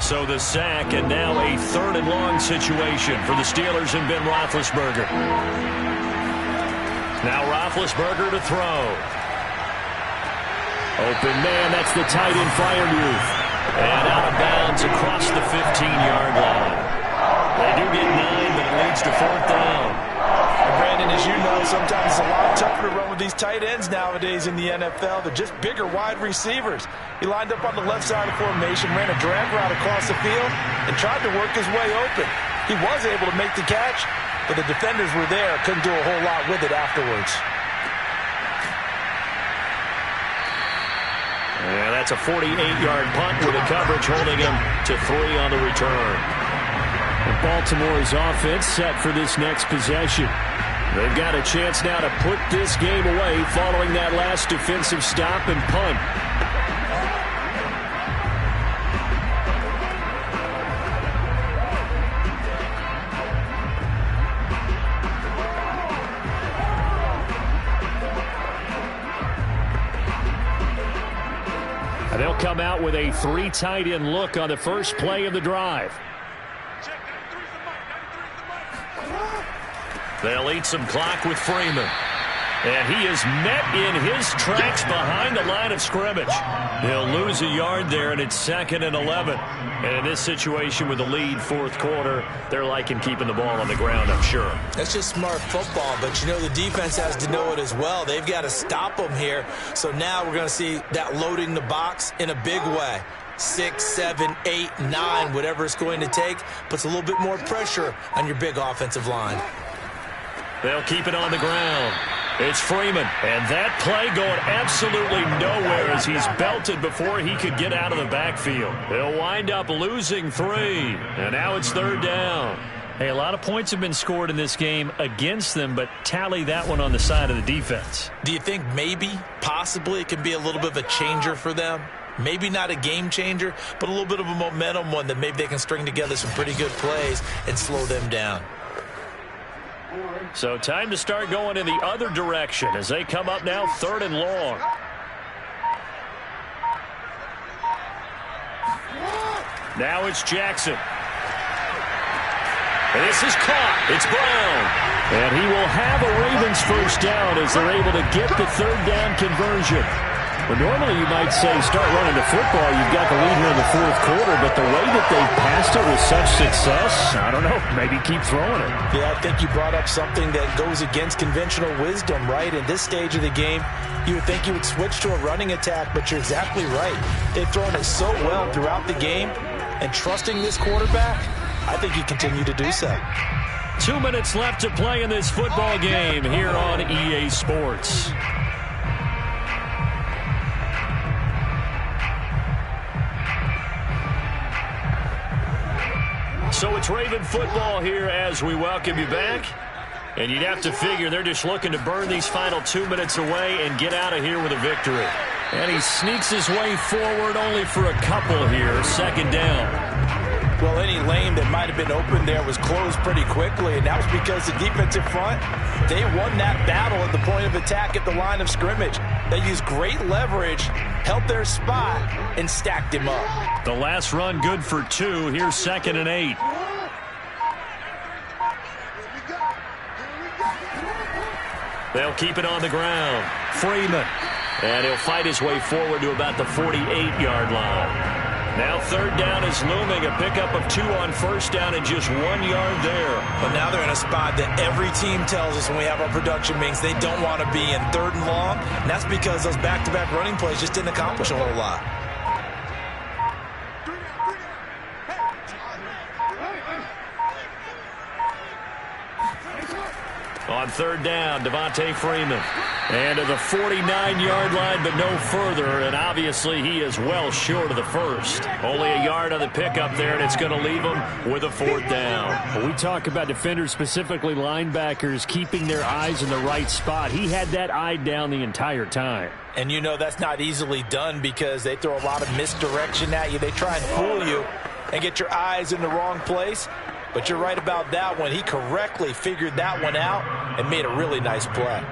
So the sack, and now a 3rd and long situation for the Steelers and Ben Roethlisberger. Now Roethlisberger to throw. Open man, that's the tight end Freiermuth. And out of bounds across the 15-yard line. They do get 9, but it leads to 4th down. Brandon, as you know, sometimes it's a lot tougher to run with these tight ends nowadays in the NFL. They're just bigger wide receivers. He lined up on the left side of the formation, ran a drag route across the field, and tried to work his way open. He was able to make the catch, but the defenders were there. Couldn't do a whole lot with it afterwards. Yeah, that's a 48-yard punt with a coverage holding him to 3 on the return. And Baltimore's offense set for this next possession. They've got a chance now to put this game away following that last defensive stop and punt. And they'll come out with a 3 tight end look on the first play of the drive. They'll eat some clock with Freeman. And he is met in his tracks behind the line of scrimmage. He'll lose a yard there, and it's 2nd and 11. And in this situation with the lead, fourth quarter, they're liking keeping the ball on the ground, I'm sure. That's just smart football, but you know the defense has to know it as well. They've got to stop them here. So now we're going to see that loading the box in a big way. 6, 7, 8, 9, whatever it's going to take, puts a little bit more pressure on your big offensive line. They'll keep it on the ground. It's Freeman, and that play going absolutely nowhere as he's belted before he could get out of the backfield. They'll wind up losing 3, and now it's 3rd down. Hey, a lot of points have been scored in this game against them, but tally that one on the side of the defense. Do you think maybe, possibly, it can be a little bit of a changer for them? Maybe not a game changer, but a little bit of a momentum one that maybe they can string together some pretty good plays and slow them down. So time to start going in the other direction as they come up now 3rd and long. Now it's Jackson. This is caught. It's Brown. And he will have a Ravens first down as they're able to get the 3rd down conversion. Well, normally you might say start running the football. You've got the lead here in the fourth quarter, but the way that they've passed it with such success, I don't know, maybe keep throwing it. Yeah, I think you brought up something that goes against conventional wisdom, right? In this stage of the game, you would think you would switch to a running attack, but you're exactly right. They've thrown it so well throughout the game, and trusting this quarterback, I think you continue to do so. 2 minutes left to play in this football game here on EA Sports. So it's Raven football here as we welcome you back. And you'd have to figure they're just looking to burn these final 2 minutes away and get out of here with a victory. And he sneaks his way forward only for a couple here. 2nd down. Well, any lane that might have been open there was closed pretty quickly, and that was because the defensive front, they won that battle at the point of attack at the line of scrimmage. They used great leverage, held their spot, and stacked him up. The last run good for 2. Here's 2nd and 8. They'll keep it on the ground. Freeman. And he'll fight his way forward to about the 48-yard line. Now 3rd down is looming. A pickup of 2 on 1st down and just 1 yard there. But now they're in a spot that every team tells us when we have our production meetings they don't want to be in 3rd and long. And that's because those back-to-back running plays just didn't accomplish a whole lot. On 3rd down, Devontae Freeman. And to the 49-yard line, but no further. And obviously, he is well short of the first. Only a yard on the pickup there, and it's going to leave him with a 4th down. When we talk about defenders, specifically linebackers, keeping their eyes in the right spot. He had that eye down the entire time. And you know that's not easily done because they throw a lot of misdirection at you. They try and fool you and get your eyes in the wrong place. But you're right about that one. He correctly figured that one out and made a really nice play.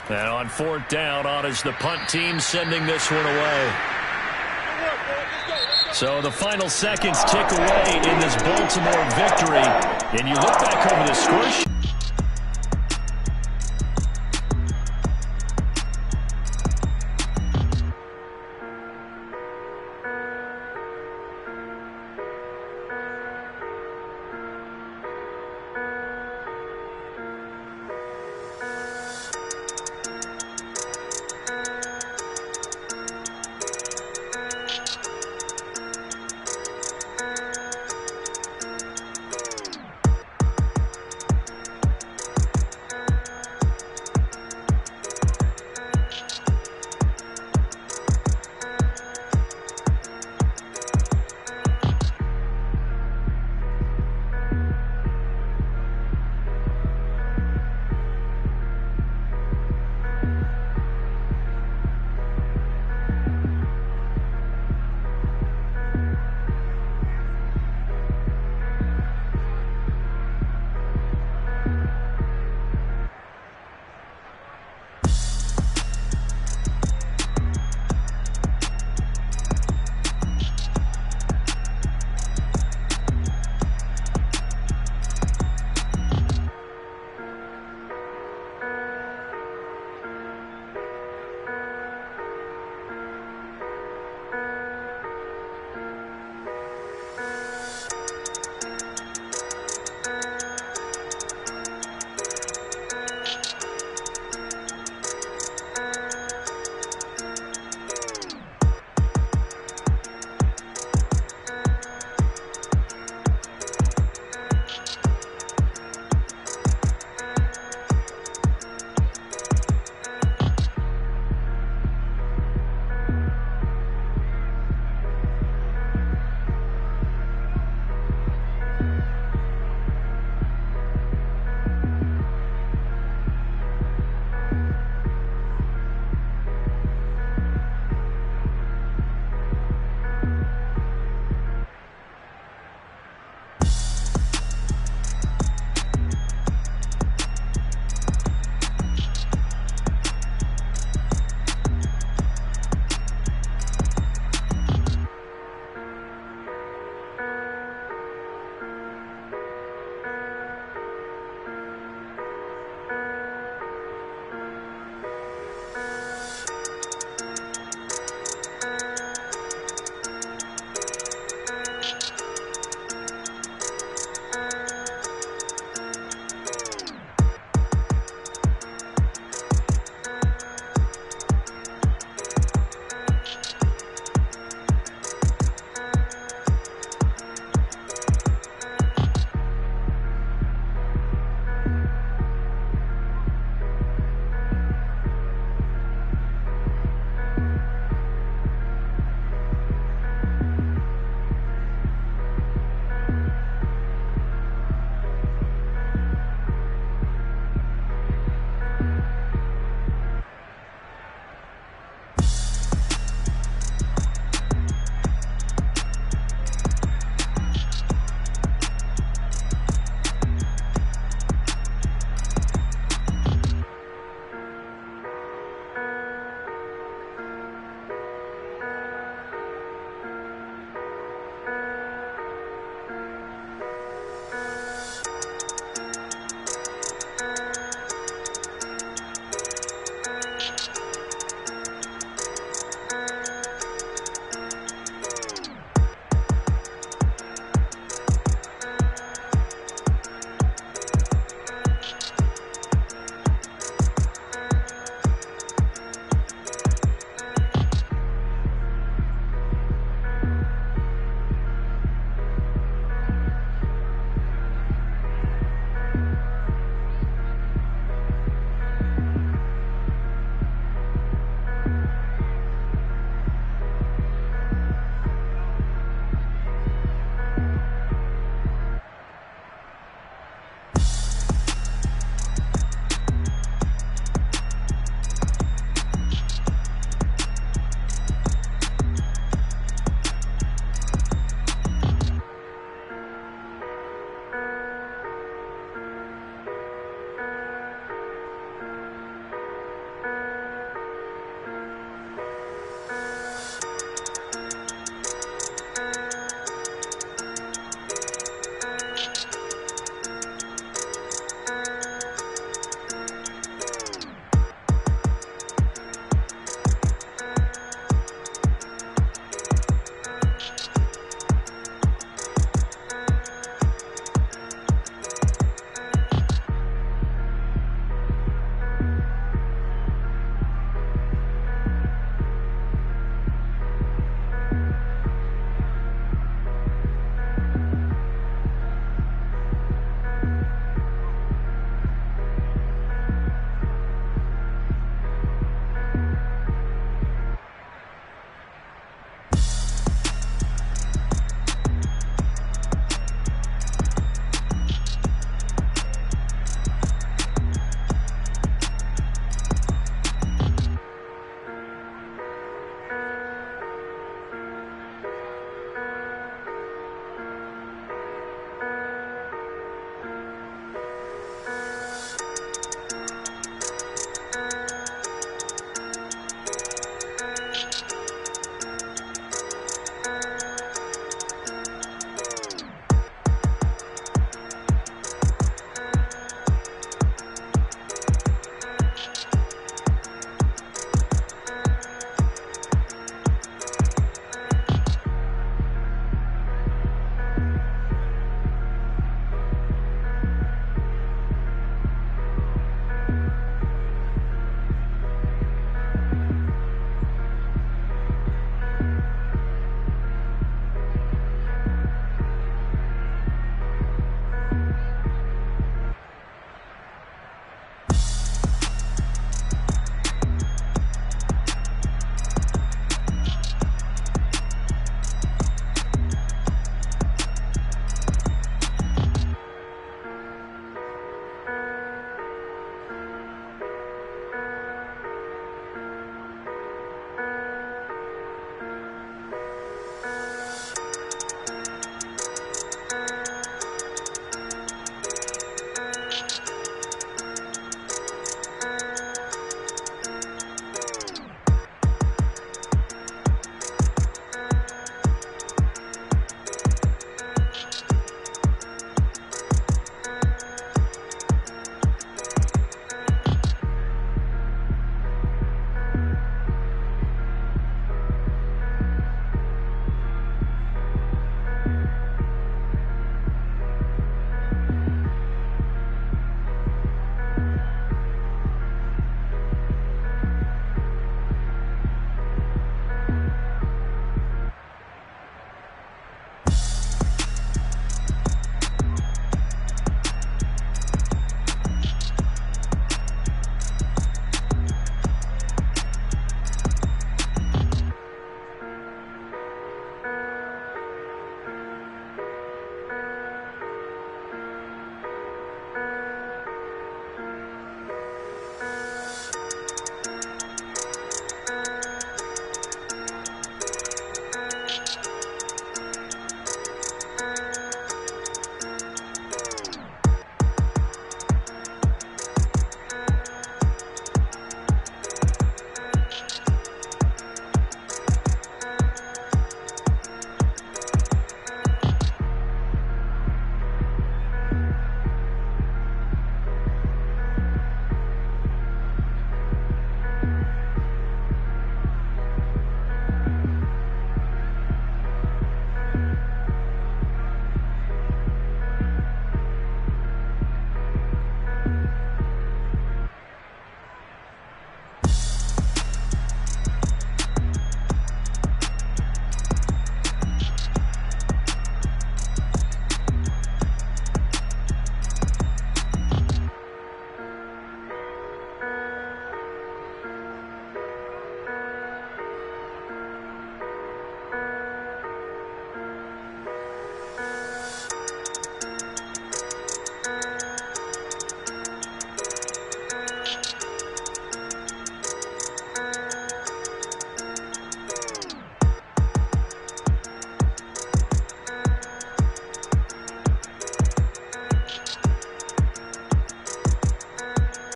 And on 4th down, on is the punt team sending this one away. So the final seconds tick away in this Baltimore victory. And you look back over the score sheet.